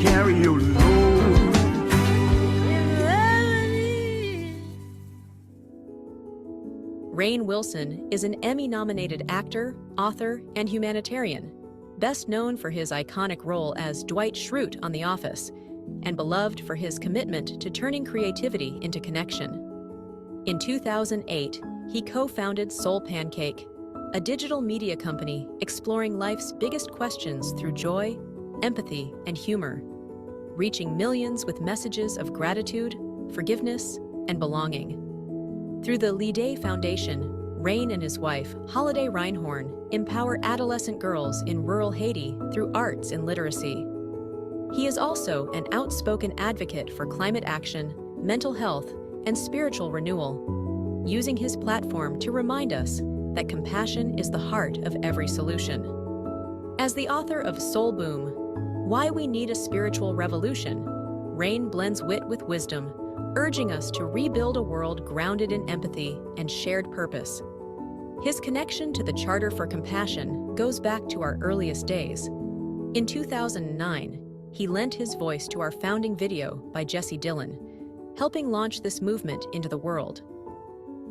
carry your load. Rainn Wilson is an Emmy-nominated actor, author, and humanitarian, best known for his iconic role as Dwight Schrute on The Office, and beloved for his commitment to turning creativity into connection. In 2008, he co-founded Soul Pancake, a digital media company exploring life's biggest questions through joy, empathy, and humor, reaching millions with messages of gratitude, forgiveness, and belonging. Through the Lide Foundation, Rainn and his wife, Holiday Reinhorn, empower adolescent girls in rural Haiti through arts and literacy. He is also an outspoken advocate for climate action, mental health, and spiritual renewal, using his platform to remind us that compassion is the heart of every solution. As the author of Soul Boom, Why We Need a Spiritual Revolution, Rainn blends wit with wisdom, urging us to rebuild a world grounded in empathy and shared purpose. His connection to the Charter for Compassion goes back to our earliest days. In 2009, he lent his voice to our founding video by Jesse Dillon, helping launch this movement into the world.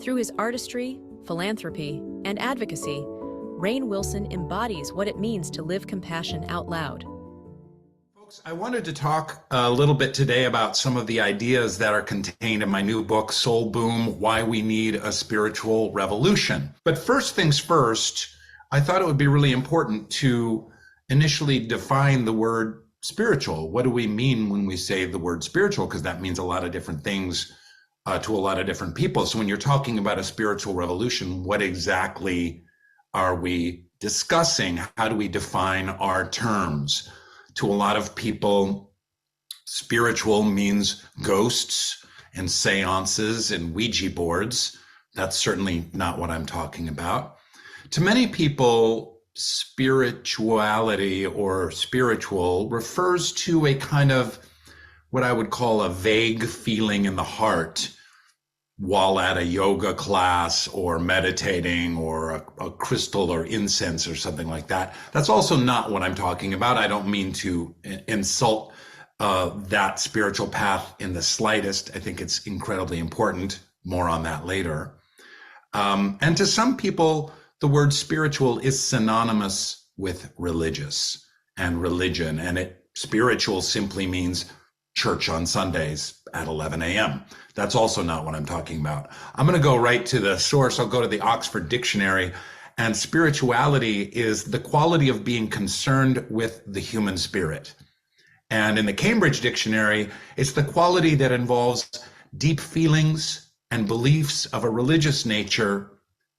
Through his artistry, philanthropy, and advocacy, Rainn Wilson embodies what it means to live compassion out loud. Folks, I wanted to talk a little bit today about some of the ideas that are contained in my new book, Soul Boom, Why We Need a Spiritual Revolution. But first things first, I thought it would be really important to initially define the word spiritual. What do we mean when we say the word spiritual? Because that means a lot of different things to a lot of different people. So when you're talking about a spiritual revolution, what exactly are we discussing? How do we define our terms? To a lot of people, spiritual means ghosts and seances and Ouija boards. That's certainly not what I'm talking about. To many people, spirituality or spiritual refers to a kind of what I would call a vague feeling in the heart while at a yoga class or meditating or a crystal or incense or something like that. That's also not what I'm talking about. I don't mean to insult that spiritual path in the slightest. I think it's incredibly important. More on that later. And to some people, the word spiritual is synonymous with religious and religion, and spiritual simply means church on Sundays, at 11 a.m. That's also not what I'm talking about. I'm going to go right to the source. I'll go to the Oxford Dictionary. And spirituality is the quality of being concerned with the human spirit. And in the Cambridge Dictionary, it's the quality that involves deep feelings and beliefs of a religious nature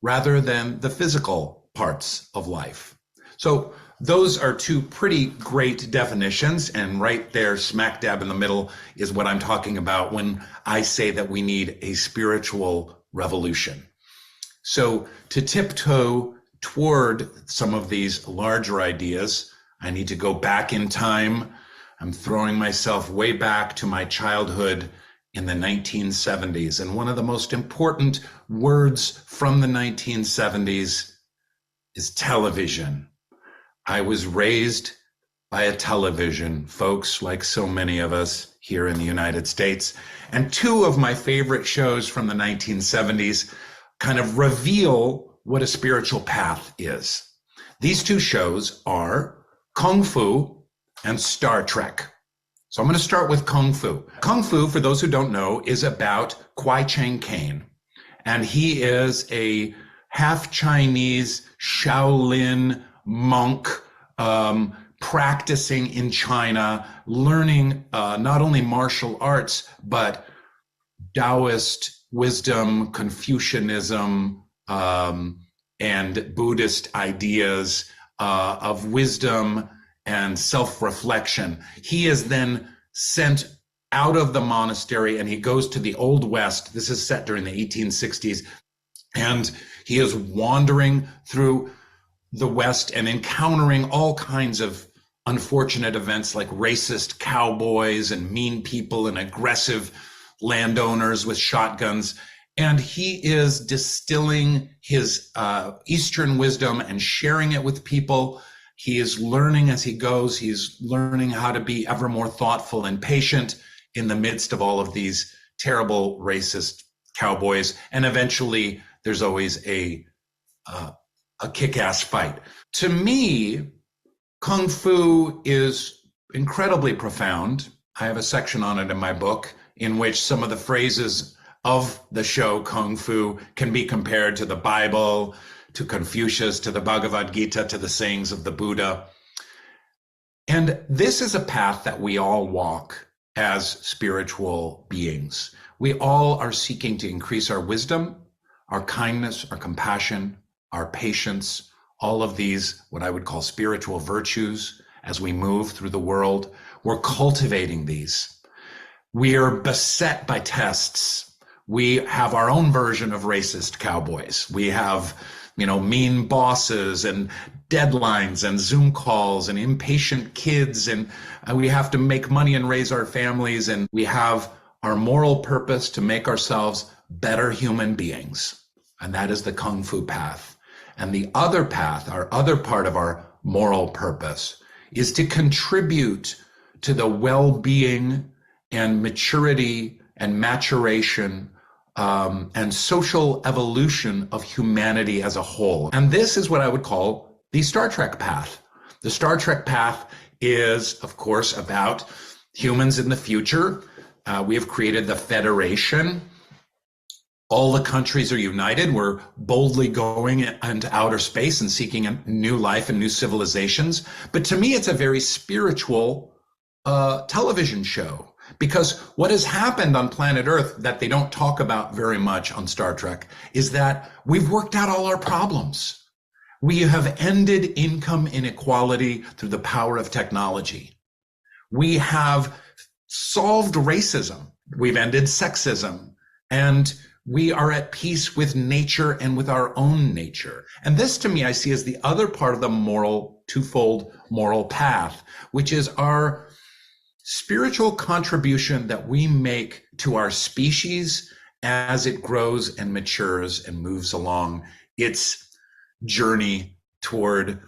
rather than the physical parts of life. So those are two pretty great definitions, and right there, smack dab in the middle, is what I'm talking about when I say that we need a spiritual revolution. So to tiptoe toward some of these larger ideas, I need to go back in time. I'm throwing myself way back to my childhood in the 1970s. And one of the most important words from the 1970s is television. I was raised by a television, folks, like so many of us here in the United States. And two of my favorite shows from the 1970s kind of reveal what a spiritual path is. These two shows are Kung Fu and Star Trek. So I'm going to start with Kung Fu. Kung Fu, for those who don't know, is about Kwai Chang Caine. And he is a half Chinese Shaolin monk practicing in China, learning not only martial arts, but Taoist wisdom, Confucianism, and Buddhist ideas of wisdom and self-reflection. He is then sent out of the monastery and he goes to the Old West. This is set during the 1860s. And he is wandering through the West and encountering all kinds of unfortunate events like racist cowboys and mean people and aggressive landowners with shotguns. And he is distilling his Eastern wisdom and sharing it with people. He is learning as he goes. He's learning how to be ever more thoughtful and patient in the midst of all of these terrible racist cowboys. And eventually there's always a kick-ass fight. To me, Kung Fu is incredibly profound. I have a section on it in my book in which some of the phrases of the show Kung Fu can be compared to the Bible, to Confucius, to the Bhagavad Gita, to the sayings of the Buddha. And this is a path that we all walk as spiritual beings. We all are seeking to increase our wisdom, our kindness, our compassion, our patience, all of these, what I would call spiritual virtues as we move through the world. We're cultivating these. We are beset by tests. We have our own version of racist cowboys. We have, mean bosses and deadlines and Zoom calls and impatient kids. And we have to make money and raise our families. And we have our moral purpose to make ourselves better human beings. And that is the Kung Fu path. And the other path, our other part of our moral purpose, is to contribute to the well-being and maturity and maturation and social evolution of humanity as a whole. And this is what I would call the Star Trek path. The Star Trek path is, of course, about humans in the future. We have created the Federation. All the countries are united. We're boldly going into outer space and seeking a new life and new civilizations. But to me, it's a very spiritual television show, because what has happened on planet Earth that they don't talk about very much on Star Trek is that we've worked out all our problems. We have ended income inequality through the power of technology. We have solved racism. We've ended sexism. And we are at peace with nature and with our own nature. And this, to me, I see as the other part of the twofold moral path, which is our spiritual contribution that we make to our species as it grows and matures and moves along its journey toward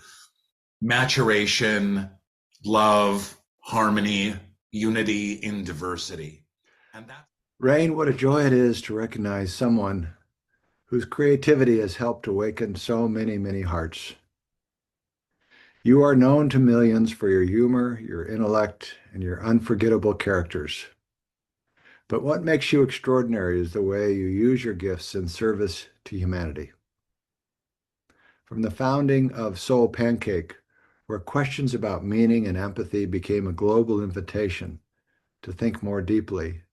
maturation, love, harmony, unity in diversity. And that Rain, what a joy it is to recognize someone whose creativity has helped awaken so many, many hearts. You are known to millions for your humor, your intellect, and your unforgettable characters. But what makes you extraordinary is the way you use your gifts in service to humanity. From the founding of Soul Pancake, where questions about meaning and empathy became a global invitation to think more deeply,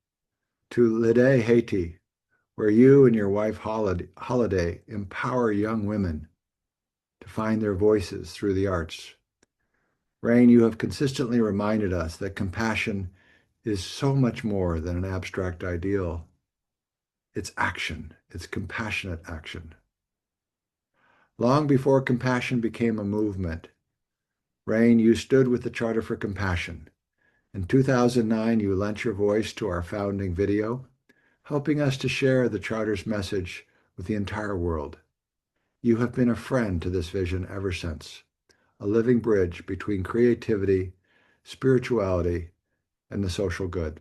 to Lede, Haiti, where you and your wife Holiday empower young women to find their voices through the arts. Rain, you have consistently reminded us that compassion is so much more than an abstract ideal. It's action. It's compassionate action. Long before compassion became a movement, Rain, you stood with the Charter for Compassion. In 2009, you lent your voice to our founding video, helping us to share the Charter's message with the entire world. You have been a friend to this vision ever since, a living bridge between creativity, spirituality, and the social good.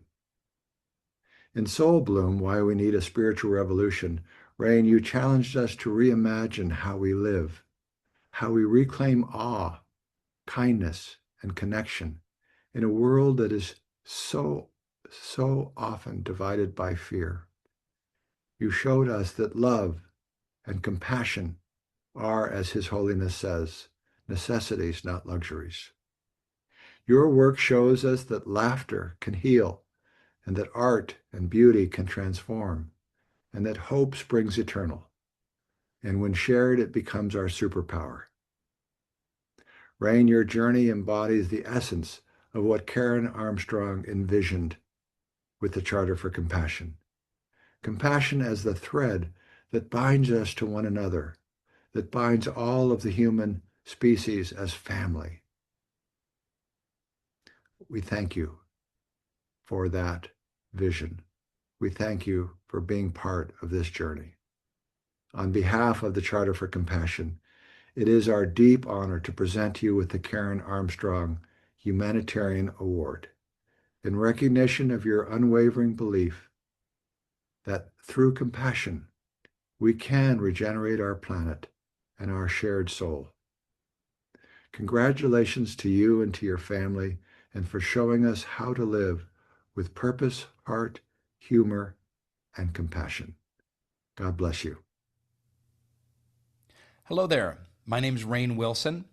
In Soul Bloom, Why We Need a Spiritual Revolution, Rain, you challenged us to reimagine how we live, how we reclaim awe, kindness, and connection in a world that is so often divided by fear. You showed us that love and compassion are, as His Holiness says, necessities, not luxuries. Your work shows us that laughter can heal, and that art and beauty can transform, and that hope springs eternal. And when shared, it becomes our superpower. Rain, your journey embodies the essence of what Karen Armstrong envisioned with the Charter for Compassion. Compassion as the thread that binds us to one another, that binds all of the human species as family. We thank you for that vision. We thank you for being part of this journey. On behalf of the Charter for Compassion, it is our deep honor to present you with the Karen Armstrong Humanitarian Award in recognition of your unwavering belief that through compassion, we can regenerate our planet and our shared soul. Congratulations to you and to your family, and for showing us how to live with purpose, heart, humor, and compassion. God bless you. Hello there. My name's Rainn Wilson.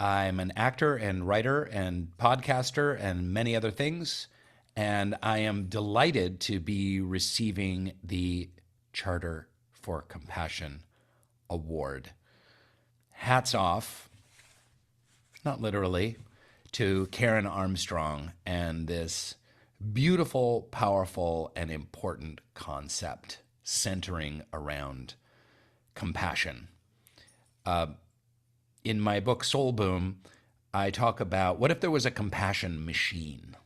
I'm an actor and writer and podcaster and many other things, and I am delighted to be receiving the Charter for Compassion Award. Hats off, not literally, to Karen Armstrong and this beautiful, powerful, and important concept centering around compassion. In my book, Soul Boom, I talk about what if there was a compassion machine?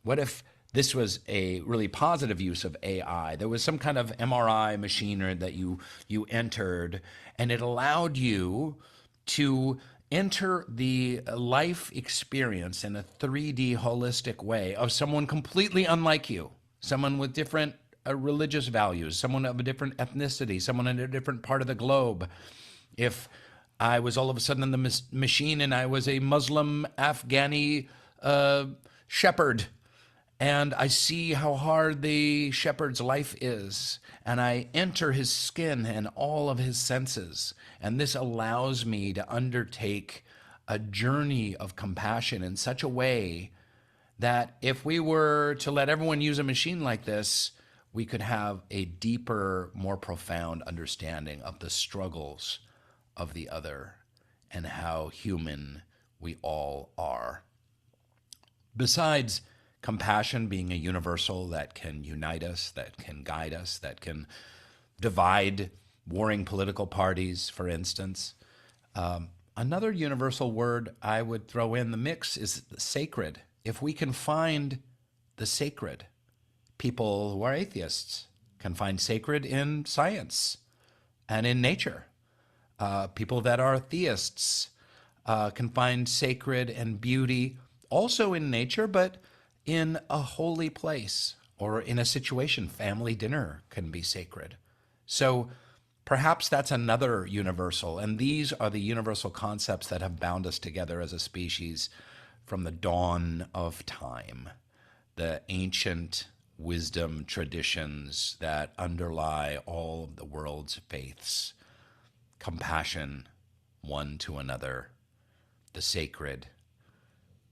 What if this was a really positive use of AI? There was some kind of MRI machine that you entered, and it allowed you to enter the life experience in a 3D holistic way of someone completely unlike you, someone with different religious values, someone of a different ethnicity, someone in a different part of the globe. If I was all of a sudden in the machine and I was a Muslim Afghani shepherd, and I see how hard the shepherd's life is, and I enter his skin and all of his senses, and this allows me to undertake a journey of compassion in such a way that if we were to let everyone use a machine like this, we could have a deeper, more profound understanding of the struggles of the other and how human we all are. Besides compassion being a universal that can unite us, that can guide us, that can divide warring political parties, for instance, another universal word I would throw in the mix is sacred. If we can find the sacred, people who are atheists can find sacred in science and in nature. People that are theists can find sacred and beauty also in nature, but in a holy place or in a situation. Family dinner can be sacred. So perhaps that's another universal. And these are the universal concepts that have bound us together as a species from the dawn of time. The ancient wisdom traditions that underlie all of the world's faiths: compassion one to another, the sacred,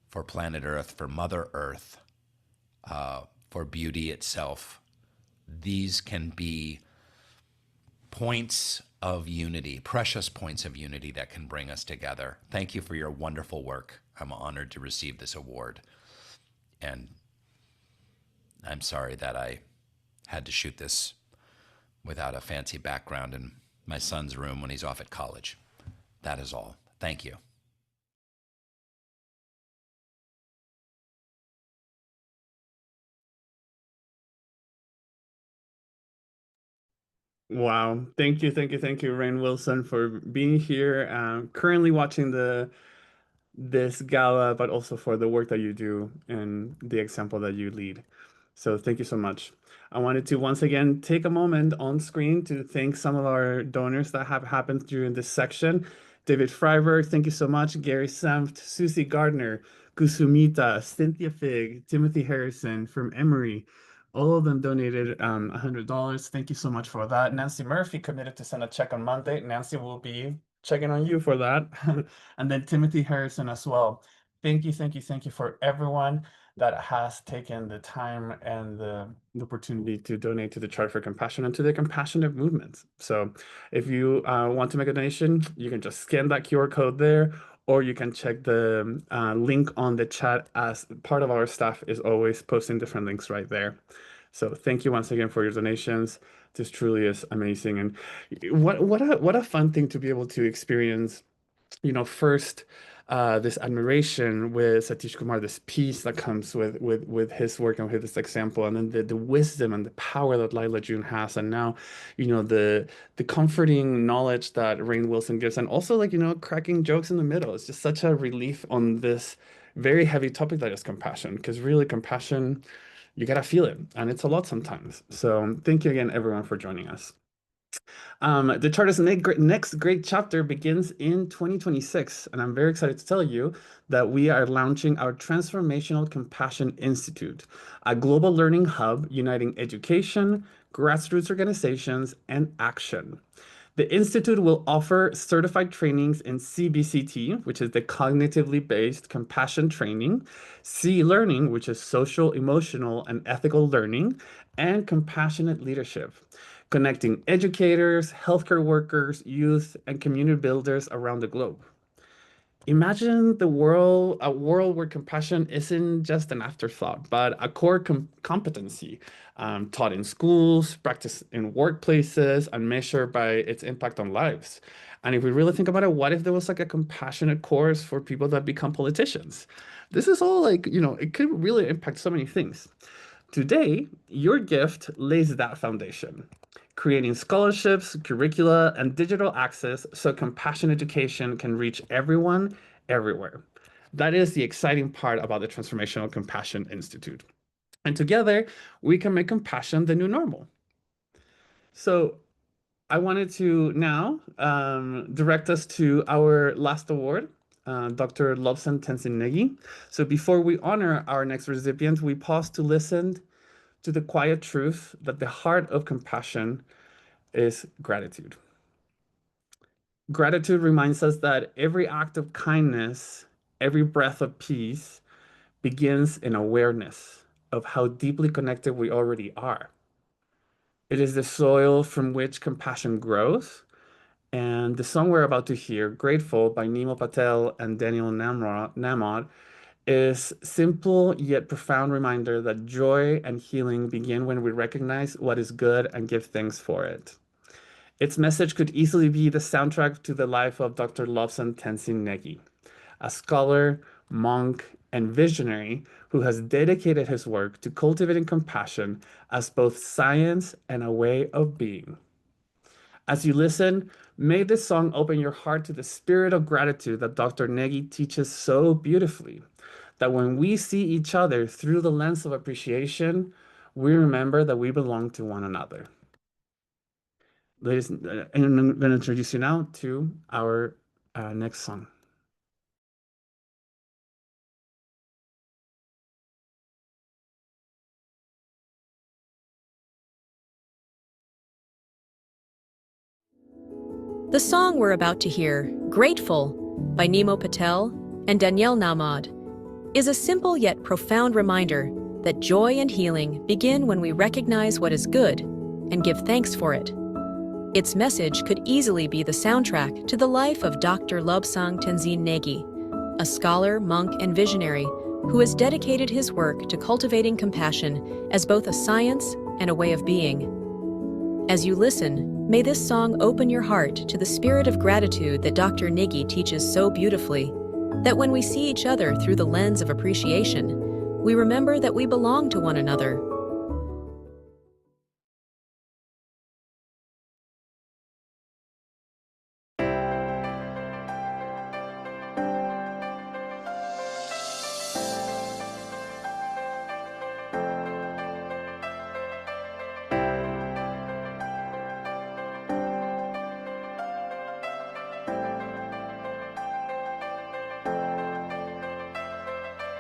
for planet Earth, for Mother Earth, for beauty itself. These can be points of unity, precious points of unity that can bring us together. Thank you for your wonderful work. I'm honored to receive this award. And I'm sorry that I had to shoot this without a fancy background in my son's room when he's off at college. That is all. Thank you. Wow. Thank you, Rainn Wilson, for being here. Currently watching this gala, but also for the work that you do and the example that you lead. So thank you so much. I wanted to once again take a moment on screen to thank some of our donors that have happened during this section. David Freiberg, thank you so much. Gary Senft, Susie Gardner, Kusumita, Cynthia Fig, Timothy Harrison from Emory. All of them donated $100. Thank you so much for that. Nancy Murphy committed to send a check on Monday. Nancy will be checking on you for that. And then Timothy Harrison as well. Thank you for everyone that has taken the time and the opportunity to donate to the Charter for Compassion and to the compassionate movement. So if you want to make a donation, you can just scan that QR code there, or you can check the link on the chat, as part of our staff is always posting different links right there. So thank you once again for your donations. This truly is amazing. And what a fun thing to be able to experience, first this admiration with Satish Kumar, this peace that comes with his work and with this example, and then the wisdom and the power that Lila June has, and now, the comforting knowledge that Rainn Wilson gives, and also cracking jokes in the middle. It's just such a relief on this very heavy topic that is compassion, because really compassion, you gotta feel it, and it's a lot sometimes. So thank you again, everyone, for joining us. The Charter's next great chapter begins in 2026, and I'm very excited to tell you that we are launching our Transformational Compassion Institute, a global learning hub uniting education, grassroots organizations, and action. The Institute will offer certified trainings in CBCT, which is the cognitively based compassion training, C-learning, which is social, emotional, and ethical learning, and compassionate leadership, connecting educators, healthcare workers, youth, and community builders around the globe. Imagine a world where compassion isn't just an afterthought, but a core competency, taught in schools, practiced in workplaces, and measured by its impact on lives. And if we really think about it, what if there was like a compassionate course for people that become politicians? This is all it could really impact so many things. Today, your gift lays that foundation, creating scholarships, curricula, and digital access so compassion education can reach everyone, everywhere. That is the exciting part about the Transformational Compassion Institute. And together, we can make compassion the new normal. So I wanted to now direct us to our last award, Dr. Lobsang Tenzin Negi. So before we honor our next recipient, we pause to listen to the quiet truth that the heart of compassion is gratitude. Gratitude reminds us that every act of kindness, every breath of peace begins in awareness of how deeply connected we already are. It is the soil from which compassion grows. And the song we're about to hear, Grateful by Nemo Patel and Daniel Namod, is simple yet profound reminder that joy and healing begin when we recognize what is good and give thanks for it. Its message could easily be the soundtrack to the life of Dr. Lobsang Tenzin Negi, a scholar, monk, and visionary who has dedicated his work to cultivating compassion as both science and a way of being. As you listen, may this song open your heart to the spirit of gratitude that Dr. Negi teaches so beautifully, that when we see each other through the lens of appreciation, we remember that we belong to one another. Ladies, and I'm going to introduce you now to our next song. The song we're about to hear, Grateful, by Nemo Patel and Danielle Namad, is a simple yet profound reminder that joy and healing begin when we recognize what is good and give thanks for it. Its message could easily be the soundtrack to the life of Dr. Lobsang Tenzin Negi, a scholar, monk, and visionary who has dedicated his work to cultivating compassion as both a science and a way of being. As you listen, may this song open your heart to the spirit of gratitude that Dr. Negi teaches so beautifully, that when we see each other through the lens of appreciation, we remember that we belong to one another.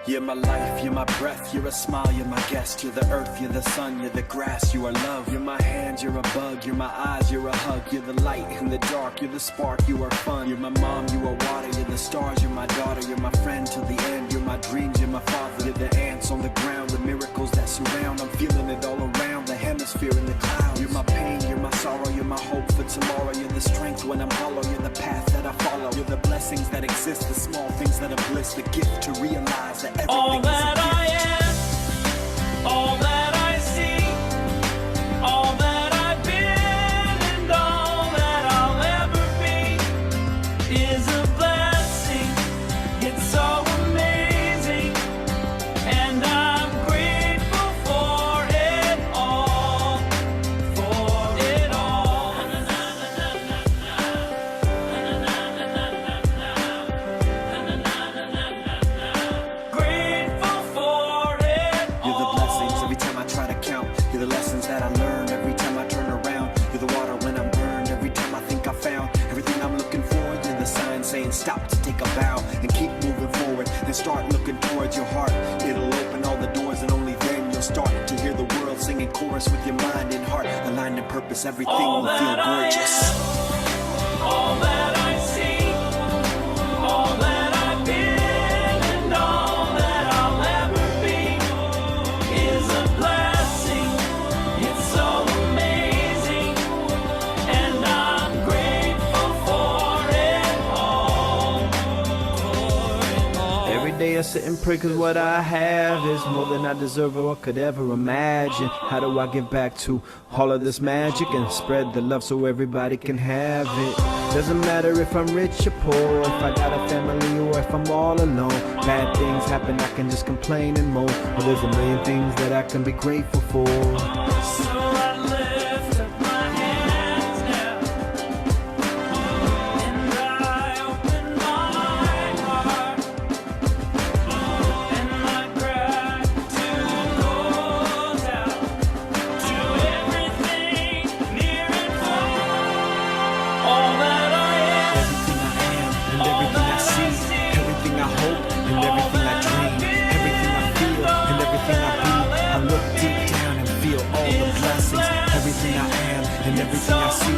You're my life, you're my breath, you're a smile, you're my guest. You're the earth, you're the sun, you're the grass, you are love. You're my hands, you're a bug, you're my eyes, you're a hug. You're the light in the dark, you're the spark, you are fun. You're my mom, you are water, you're the stars, you're my daughter. You're my friend till the end, you're my dreams, you're my father. You're the ants on the ground, the miracles that surround. I'm feeling it all around, the hemisphere in the clouds. You're my pain, you're my sorrow, you're my hope for tomorrow. You're the strength when I'm hollow, you're the path that I follow. You're the blessings that exist, the small things that are bliss. The gift to realize that everything all is a that gift. I am, all that I see, all that I've been, and all that I'll ever be is a blessing. It's so amazing, and I'm grateful for it all, for it all. Grateful for it all. You're the blessings every time I try to count. You're the lessons that I learned every time I turn around. You're the water when I'm burned every time I think I found everything I'm looking for. You're the sign saying stop to take a bow and keep moving forward. Then start looking towards your heart. It'll open all the doors and only then you'll start to hear the world singing chorus with your mind and heart. Aligned in purpose, everything All will feel that I gorgeous. am, all that I see, all that I've been, and all that I'll ever be is a blessing. It's so amazing, and I'm grateful for it all, for it all. Every day I sit and pray cause what I have is more than I deserve or could ever imagine. How do I give back to all of this magic and spread the love so everybody can have it? Doesn't matter if I'm rich or poor, if I got a family or if I'm all alone. Bad things happen, I can just complain and moan. Well, there's a million things that I can be grateful for. So I lift up my hands now, and I open my heart, and my gratitude goes out to everything near and far. All that I am, Everything I am and everything I see, everything I hope and everything I dream, everything I feel and everything I be. I look deep down and feel all the blessings. Everything I am and everything I see,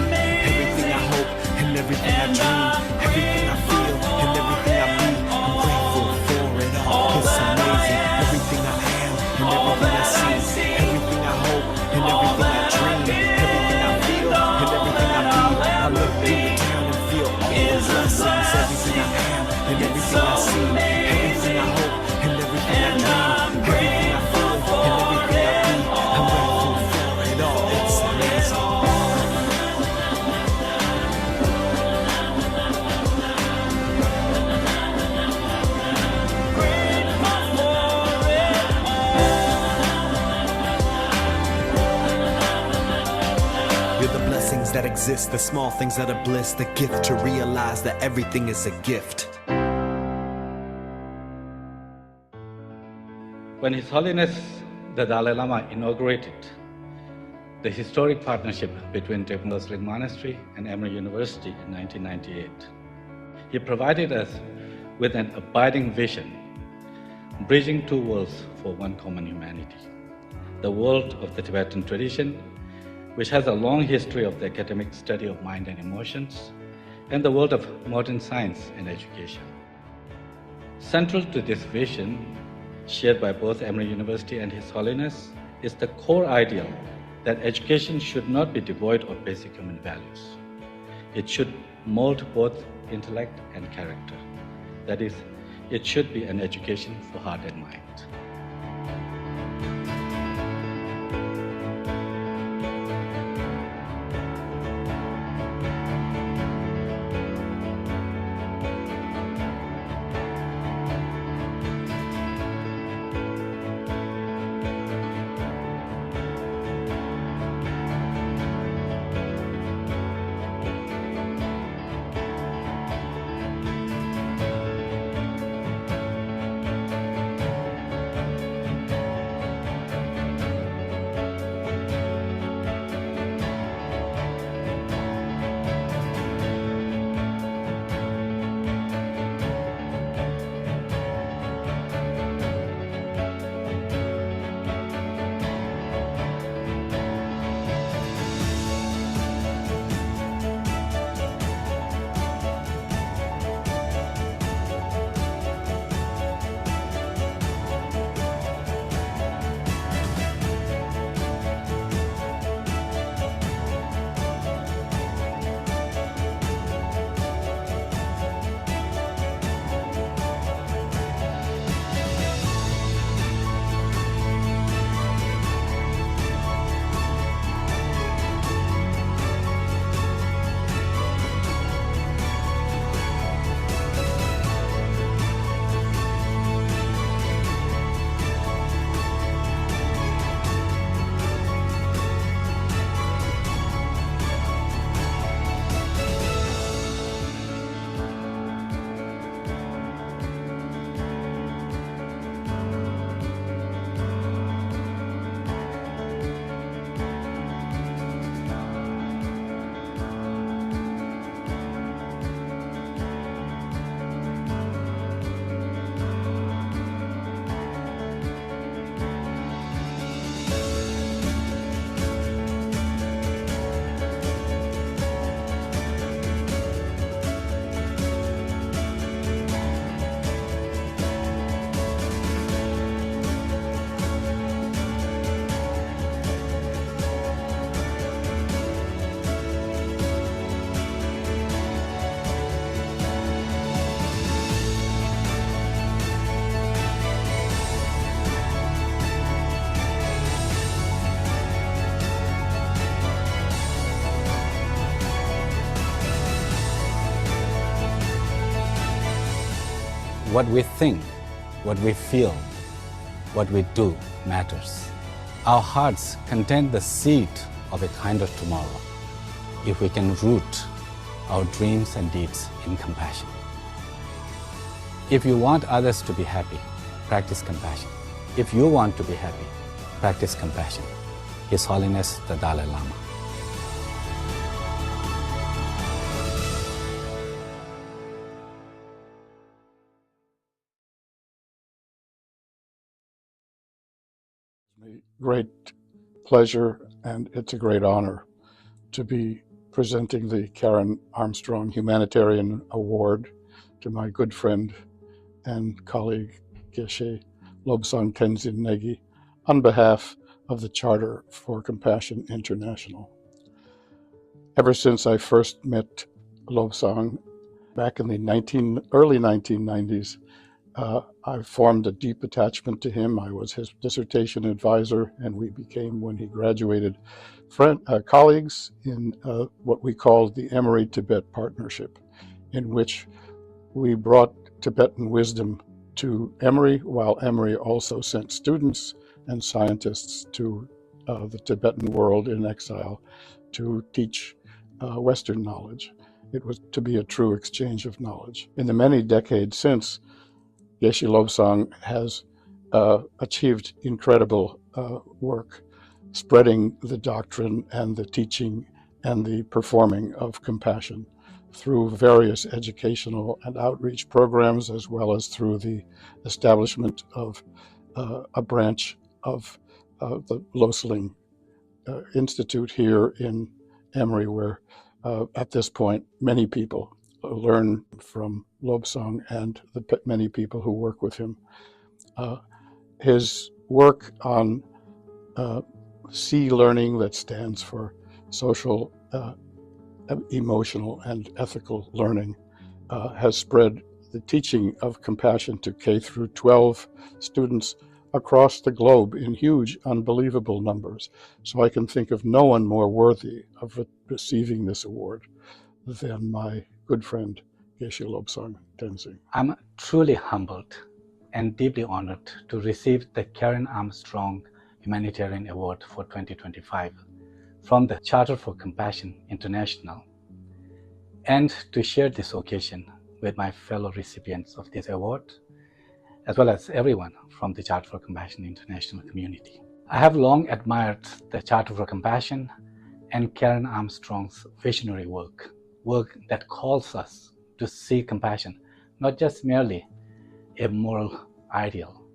everything I hope and everything I dream, everything I feel and everything I be. I'm grateful for it all. It's amazing. Everything I am and everything I see, everything I hope and everything I dream, everything I feel and everything I be. I look deep down and feel all the blessings. Everything I am and everything I see, everything I hope and everything I dream, everything I feel and everything I be. I'm grateful for it all. It's amazing. You're the blessings that exist, the small things that are bliss, the gift to realize that everything is a gift. When His Holiness the Dalai Lama inaugurated the historic partnership between Tenzin Monastery and Emory University in 1998, he provided us with an abiding vision, bridging two worlds for one common humanity. The world of the Tibetan tradition, which has a long history of the academic study of mind and emotions, and the world of modern science and education. Central to this vision, shared by both Emory University and His Holiness, is the core ideal that education should not be devoid of basic human values. It should mold both intellect and character. That is, it should be an education for heart and mind. What we think, what we feel, what we do matters. Our hearts contain the seed of a kinder tomorrow if we can root our dreams and deeds in compassion. If you want others to be happy, practice compassion. If you want to be happy, practice compassion. His Holiness the Dalai Lama. Great pleasure, and it's a great honor to be presenting the Karen Armstrong Humanitarian Award to my good friend and colleague Geshe Lobsang Tenzin Negi on behalf of the Charter for Compassion International. Ever since I first met Lobsang back in the early 1990s, I formed a deep attachment to him. I was his dissertation advisor, and we became, when he graduated, colleagues in what we called the Emory-Tibet Partnership, in which we brought Tibetan wisdom to Emory, while Emory also sent students and scientists to the Tibetan world in exile to teach Western knowledge. It was to be a true exchange of knowledge. In the many decades since, Geshe Lobsang has achieved incredible work spreading the doctrine and the teaching and the performing of compassion through various educational and outreach programs, as well as through the establishment of a branch of the Lobsang Institute here in Emory, where at this point many people learn from Lobsang and the many people who work with him. His work on C learning, that stands for social, emotional, and ethical learning, has spread the teaching of compassion to K through 12 students across the globe in huge, unbelievable numbers. So I can think of no one more worthy of receiving this award than my good friend Geshe Lobsang Tenzin. I'm truly humbled and deeply honored to receive the Karen Armstrong Humanitarian Award for 2025 from the Charter for Compassion International, and to share this occasion with my fellow recipients of this award, as well as everyone from the Charter for Compassion International community. I have long admired the Charter for Compassion and Karen Armstrong's visionary work that calls us to see compassion not just merely a moral ideal,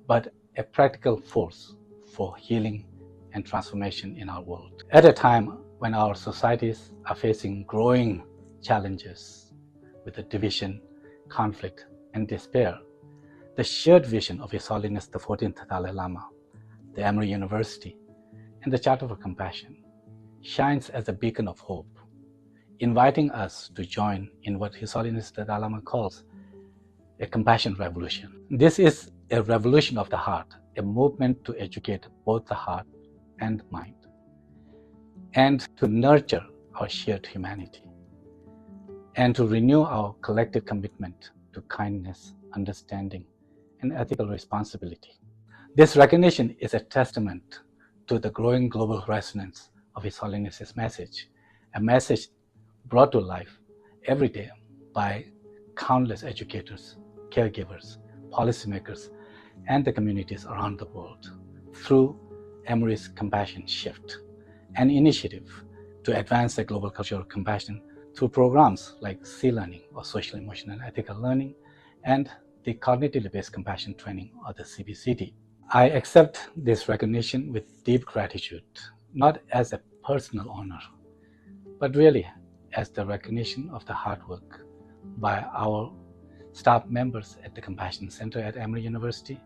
but a practical force for healing and transformation in our world. At a time when our societies are facing growing challenges with the division, conflict, and despair, the shared vision of His Holiness the 14th Dalai Lama, the Emory University, and the Charter for Compassion shines as a beacon of hope, inviting us to join in what His Holiness the Dalai Lama calls a compassion revolution. This is a revolution of the heart, a movement to educate both the heart and mind, and to nurture our shared humanity, and to renew our collective commitment to kindness, understanding, and ethical responsibility. This recognition is a testament to the growing global resonance of His Holiness's message, a message brought to life every day by countless educators, caregivers, policymakers, and the communities around the world through Emory's Compassion Shift, an initiative to advance the global culture of compassion through programs like C-Learning, or Social, Emotional, and Ethical Learning, and the Cognitively Based Compassion Training, or the CBCT. I accept this recognition with deep gratitude, not as a personal honor, but really as the recognition of the hard work by our staff members at the Compassion Center at Emory University,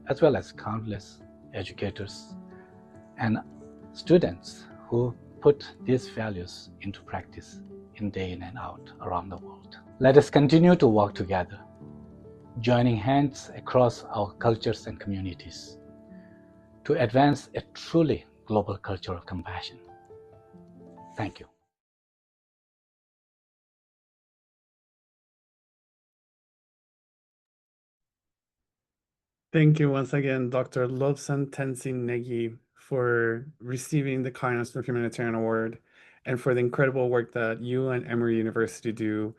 as well as countless educators and students who put these values into practice in day in and out around the world. Let us continue to work together, joining hands across our cultures and communities to advance a truly global culture of compassion. Thank you. Thank you once again, Dr. Lobsang Tenzin Negi, for receiving the Karen Armstrong Humanitarian Award and for the incredible work that you and Emory University do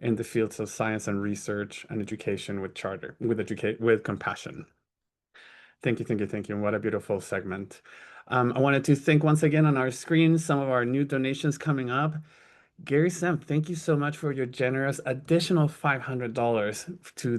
in the fields of science and research and education with with compassion. Thank you, thank you, thank you. And what a beautiful segment. I wanted to thank once again on our screen some of our new donations coming up. Gary Sam, thank you so much for your generous additional $500 to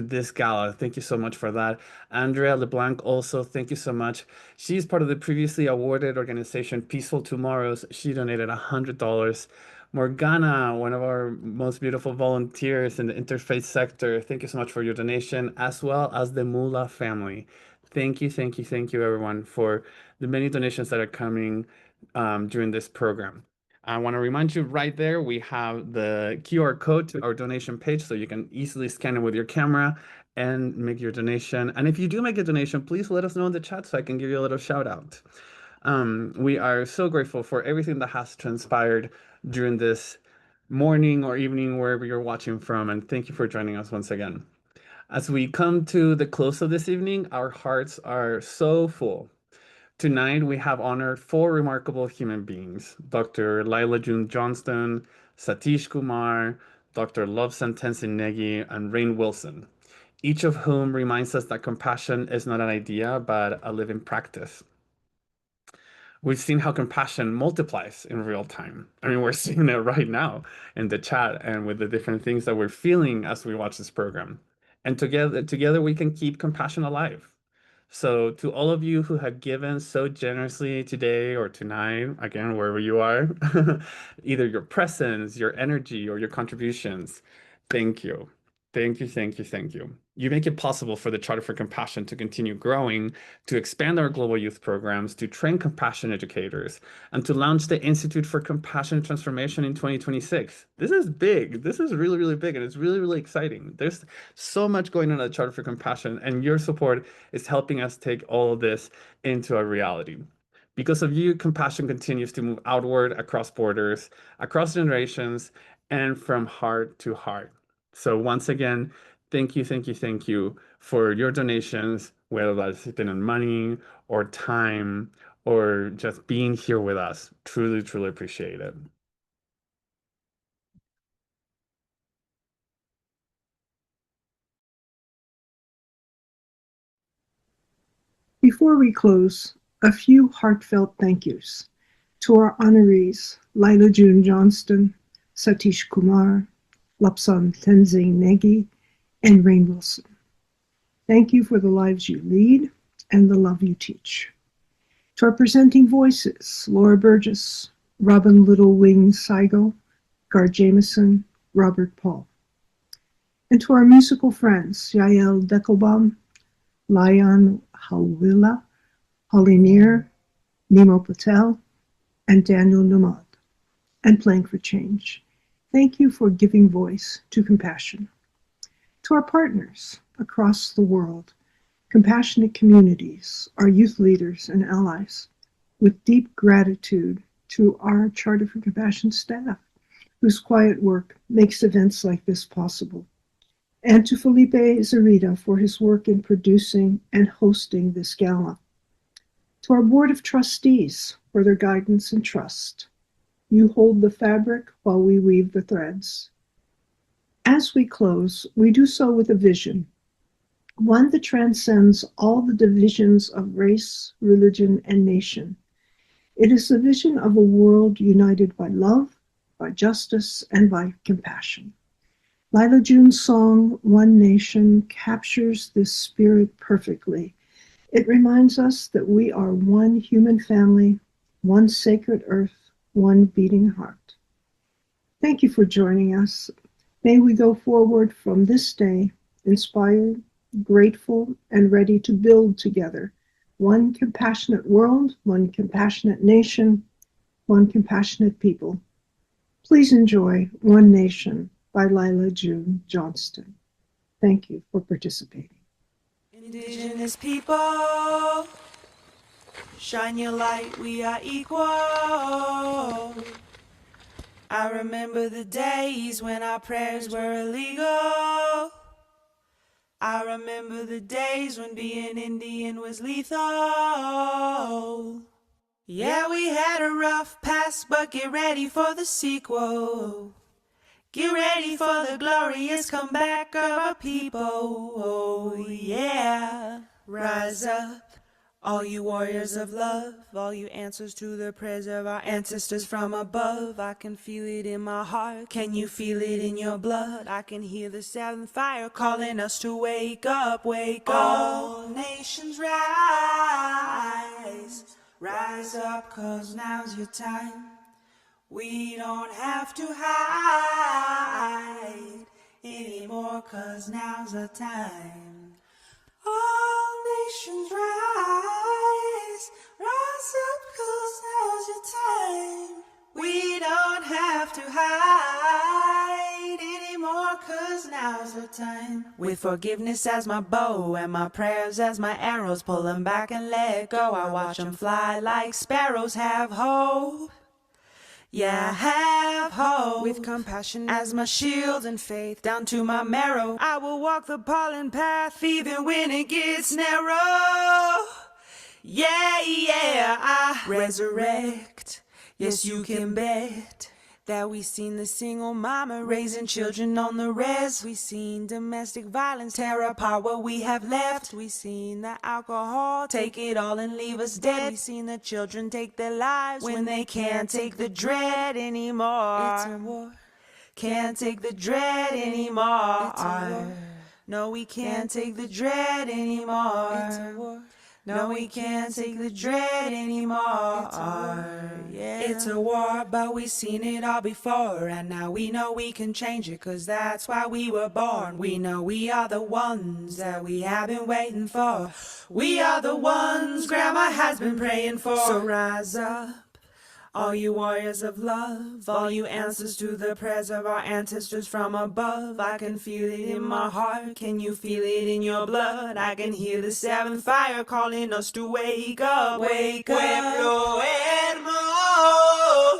this gala. Thank you so much for that. Andrea LeBlanc also, thank you so much. She's part of the previously awarded organization Peaceful Tomorrows. She donated $100. Morgana, one of our most beautiful volunteers in the interfaith sector, thank you so much for your donation, as well as the Mula family. Thank you, thank you, thank you, everyone, for the many donations that are coming during this program. I want to remind you right there, we have the QR code to our donation page, so you can easily scan it with your camera and make your donation. And if you do make a donation, please let us know in the chat so I can give you a little shout out. We are so grateful for everything that has transpired during this morning or evening, wherever you're watching from, and thank you for joining us once again. As we come to the close of this evening, our hearts are so full. Tonight, we have honored 4 remarkable human beings, Dr. Lila June Johnston, Satish Kumar, Dr. Lobsang Tenzin Negi, and Rain Wilson, each of whom reminds us that compassion is not an idea, but a living practice. We've seen how compassion multiplies in real time. I mean, we're seeing it right now in the chat and with the different things that we're feeling as we watch this program. And together we can keep compassion alive. So to all of you who have given so generously today or tonight, again, wherever you are, either your presence, your energy, or your contributions, thank you. Thank you, thank you, thank you. You make it possible for the Charter for Compassion to continue growing, to expand our global youth programs, to train compassion educators, and to launch the Institute for Compassion Transformation in 2026. This is big. This is really, really big, and it's really, really exciting. There's so much going on at the Charter for Compassion, and your support is helping us take all of this into a reality. Because of you, compassion continues to move outward across borders, across generations, and from heart to heart. So once again, thank you, thank you, thank you for your donations, whether that's been in money or time or just being here with us. Truly, truly appreciate it. Before we close, a few heartfelt thank yous to our honorees, Lila June Johnston, Satish Kumar, Lobsang Tenzin Negi, and Rain Wilson. Thank you for the lives you lead and the love you teach. To our presenting voices, Laura Burgess, Robin Little Wing Saigo, Gar Jameson, Robert Paul. And to our musical friends, Yael Deckelbaum, Layan Hawila, Holly Neer, Nemo Patel, and Daniel Numad, and Playing for Change. Thank you for giving voice to compassion. To our partners across the world, compassionate communities, our youth leaders and allies, with deep gratitude to our Charter for Compassion staff, whose quiet work makes events like this possible. And to Felipe Zarita for his work in producing and hosting this gala. To our Board of Trustees for their guidance and trust. You hold the fabric while we weave the threads. As we close, we do so with a vision, one that transcends all the divisions of race, religion, and nation. It is the vision of a world united by love, by justice, and by compassion. Lila June's song, One Nation, captures this spirit perfectly. It reminds us that we are one human family, one sacred earth, one beating heart. Thank you for joining us. May we go forward from this day, inspired, grateful, and ready to build together one compassionate world, one compassionate nation, one compassionate people. Please enjoy One Nation by Lila June Johnston. Thank you for participating. Indigenous people, shine your light, we are equal. I remember the days when our prayers were illegal. I remember the days when being Indian was lethal. Yeah, we had a rough past, but get ready for the sequel. Get ready for the glorious comeback of our people. Oh, yeah. Rise up, all you warriors of love, all you answers to the prayers of our ancestors from above. I can feel it in my heart. Can you feel it in your blood? I can hear the seventh fire calling us to wake up, wake up. All nations rise. Rise up, 'cause now's your time. We don't have to hide anymore, 'cause now's the time. All nations rise, rise up, 'cause now's your time. We don't have to hide anymore, 'cause now's the time. With forgiveness as my bow and my prayers as my arrows, pull them back and let go. I watch them fly like sparrows. Have hope. Yeah, have hope. With compassion as my shield and faith down to my marrow, I will walk the pollen path even when it gets narrow. Yeah, yeah, I resurrect. Yes, you can bet that we seen the single mama raising children on the res. We seen domestic violence tear apart what we have left. We seen the alcohol take it all and leave us dead. We seen the children take their lives when they can't take the dread anymore. It's a war. Can't take the dread anymore. It's a war. No, we can't take the dread anymore. It's a war. No, we can't take the dread anymore. It's a war, but we've seen it all before. And now we know we can change it, 'cause that's why we were born. We know we are the ones that we have been waiting for. We are the ones Grandma has been praying for. So rise up, all you warriors of love, all you answers to the prayers of our ancestors from above. I can feel it in my heart, can you feel it in your blood? I can hear the seventh fire calling us to wake up. Wake up. Pueblo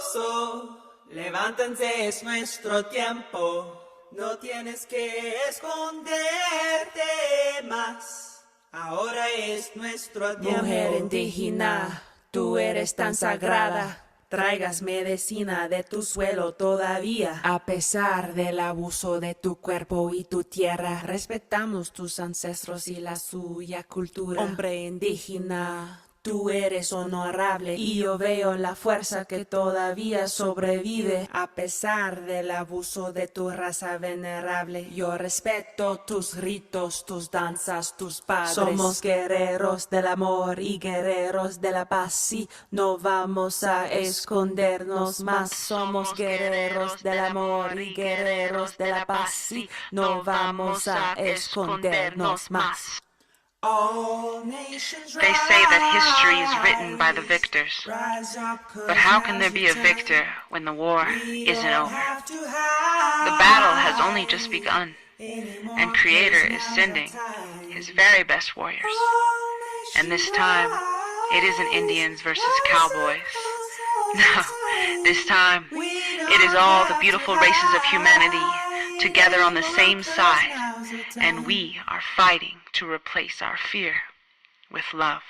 hermoso, levántense, es nuestro tiempo. No tienes que esconderte más, ahora es nuestro tiempo. Mujer indígena, tú eres tan sagrada. Traigas medicina de tu suelo todavía. A pesar del abuso de tu cuerpo y tu tierra, respetamos tus ancestros y la suya cultura. Hombre indígena, tú eres honorable y yo veo la fuerza que todavía sobrevive. A pesar del abuso de tu raza venerable, yo respeto tus ritos, tus danzas, tus padres. Somos guerreros del amor y guerreros de la paz, sí, no vamos a escondernos más. Somos guerreros del amor y guerreros de la paz, sí, no vamos a escondernos más. They say that history is written by the victors. But how can there be a victor when the war isn't over? The battle has only just begun, and Creator is sending his very best warriors. And this time, it isn't Indians versus cowboys. No, this time, it is all the beautiful races of humanity together on the same side, and we are fighting to replace our fear with love.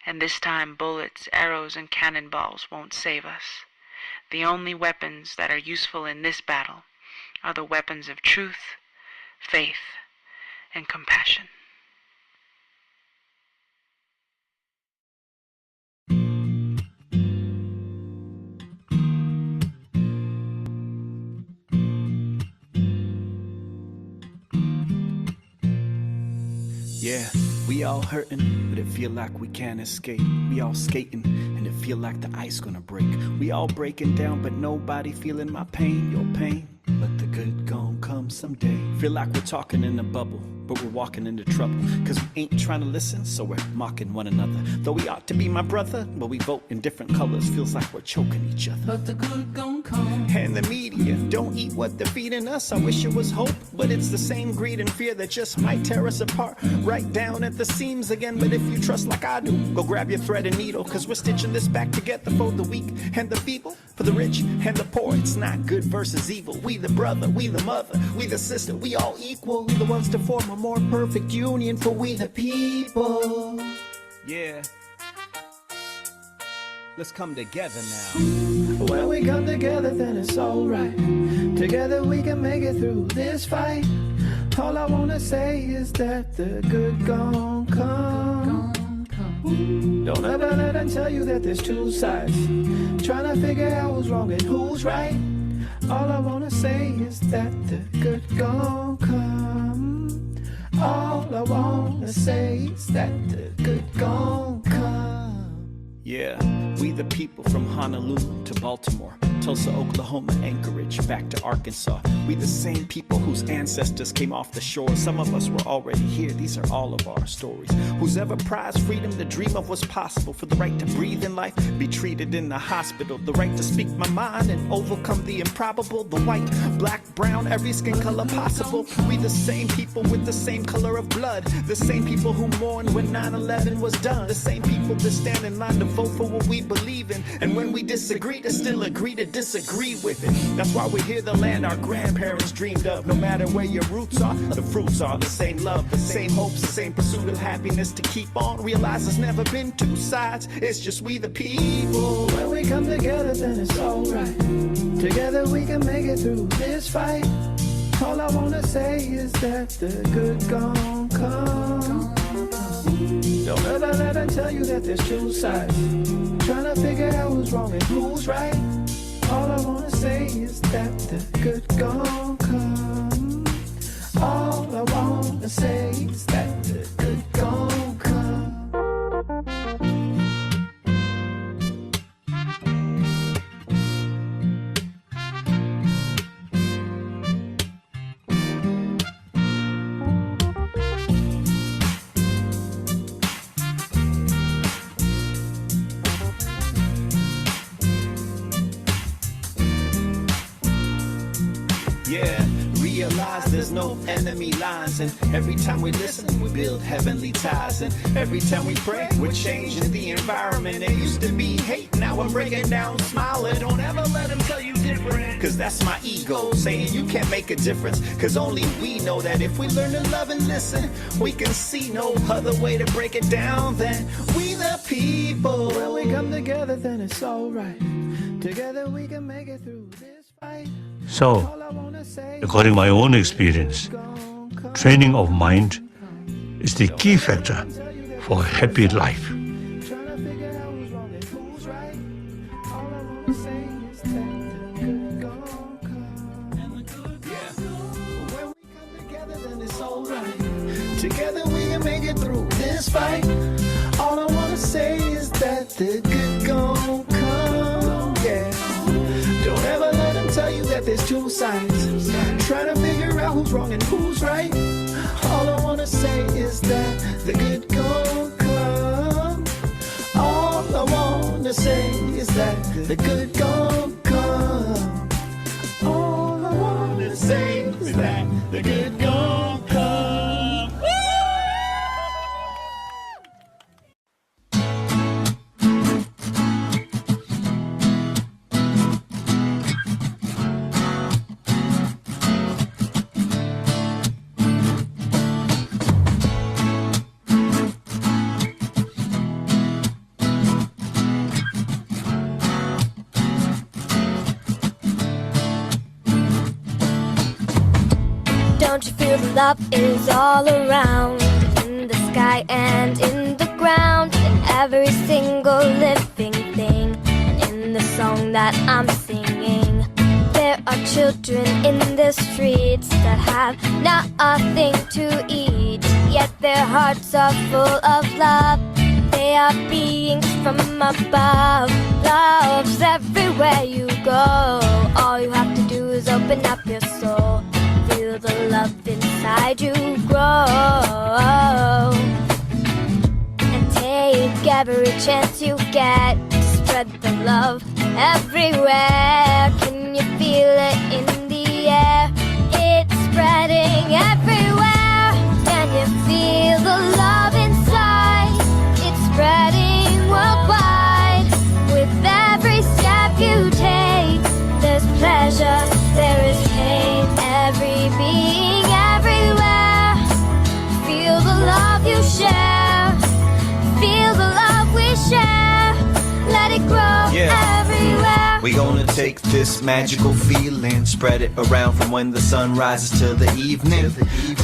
And this time, bullets, arrows, and cannonballs won't save us. The only weapons that are useful in this battle are the weapons of truth, faith, and compassion. Yeah, we all hurting, but it feel like we can't escape. We all skating, and it feel like the ice gonna break. We all breaking down, but nobody feeling my pain, your pain. But the good gon' come someday. Feel like we're talking in a bubble, but we're walking into trouble. 'Cause we ain't trying to listen, so we're mocking one another. Though we ought to be my brother, but we vote in different colors. Feels like we're choking each other. But the good gon' come. And the media don't eat what they're feeding us. I wish it was hope, but it's the same greed and fear that just might tear us apart. Right down at the seams again. But if you trust like I do, go grab your thread and needle. 'Cause we're stitching this back together for the weak and the feeble, for the rich and the poor. It's not good versus evil. We the brother, we the mother, we the sister, we all equal. We the ones to form a more perfect union, for we the people. Yeah. Let's come together now. When we come together, then it's alright. Together we can make it through this fight. All I wanna say is that the good gon' come. Don't ever let them tell you that there's two sides. Trying to figure out who's wrong and who's right. All I wanna say is that the good gon' come. All I wanna say is that the good gon' come. Yeah, we the people from Honolulu to Baltimore, Tulsa, Oklahoma, Anchorage, back to Arkansas. We the same people whose ancestors came off the shore. Some of us were already here, these are all of our stories. Who's ever prized freedom to dream of what's possible, for the right to breathe in life, be treated in the hospital, the right to speak my mind and overcome the improbable, the white, black, brown, every skin color possible. We the same people with the same color of blood, the same people who mourned when 9/11 was done, the same people that stand in line to vote for what we believe in, and when we disagree to still agree to disagree with it. That's why we're here, the land our grandparents dreamed of. No matter where your roots are, the fruits are the same love, the same hopes, the same pursuit of happiness to keep on. Realize there's never been two sides, it's just we the people. When we come together, then it's alright. Together we can make it through this fight. All I wanna say is that the good gon' come. Don't ever let them tell you that there's two sides. Trying to figure out who's wrong and who's right. All I wanna say is that the good gon' come. All I wanna say is that the good gon' come. Yeah, realize there's no enemy lines, and every time we listen, we build heavenly ties, and every time we pray, we're changing the environment. There used to be hate, now we're breaking down smiling. Don't ever let them tell you different, cause that's my ego saying you can't make a difference, cause only we know that if we learn to love and listen, we can see no other way to break it down than we the people. When we come together, then it's alright. Together we can make it through this fight. So, according to my own experience, training of mind is the key factor for a happy life. Together we can make it through this fight. All I wanna say is that the good gon' come, yeah. Don't ever let them tell you that there's two sides. Trying to figure out who's wrong and who's right. All I wanna say is that the good gon' come. All I wanna say is that the good gon' come. All I wanna say is that the good gon' come. Don't you feel the love is all around, in the sky and in the ground, in every single living thing, and in the song that I'm singing. There are children in the streets that have nothing to eat, yet their hearts are full of love. They are beings from above. Love's everywhere you go. All you have to do is open up your soul. Feel the love inside you grow, and take every chance you get to spread the love everywhere. Can you feel it in the air? It's spreading everywhere. Can you feel the love inside? It's spreading worldwide. With every step you take, there's pleasure, there is pain. Every being everywhere. Feel the love you share. Feel the love we share. Let it grow everywhere. We gonna take this magical feeling, spread it around from when the sun rises till the evening.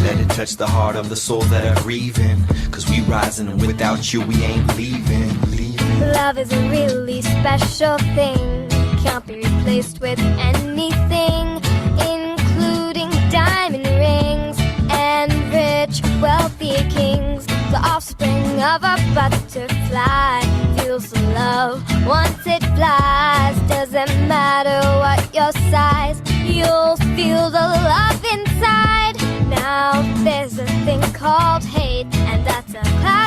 Let it touch the heart of the soul that are grieving, cause we rising and without you we ain't leaving. Love is a really special thing. Can't be replaced with anything, including diamond rings and rich, wealthy kings. The offspring of a butterfly feels the love once it flies. Doesn't matter what your size, you'll feel the love inside. Now there's a thing called hate, and that's a cloud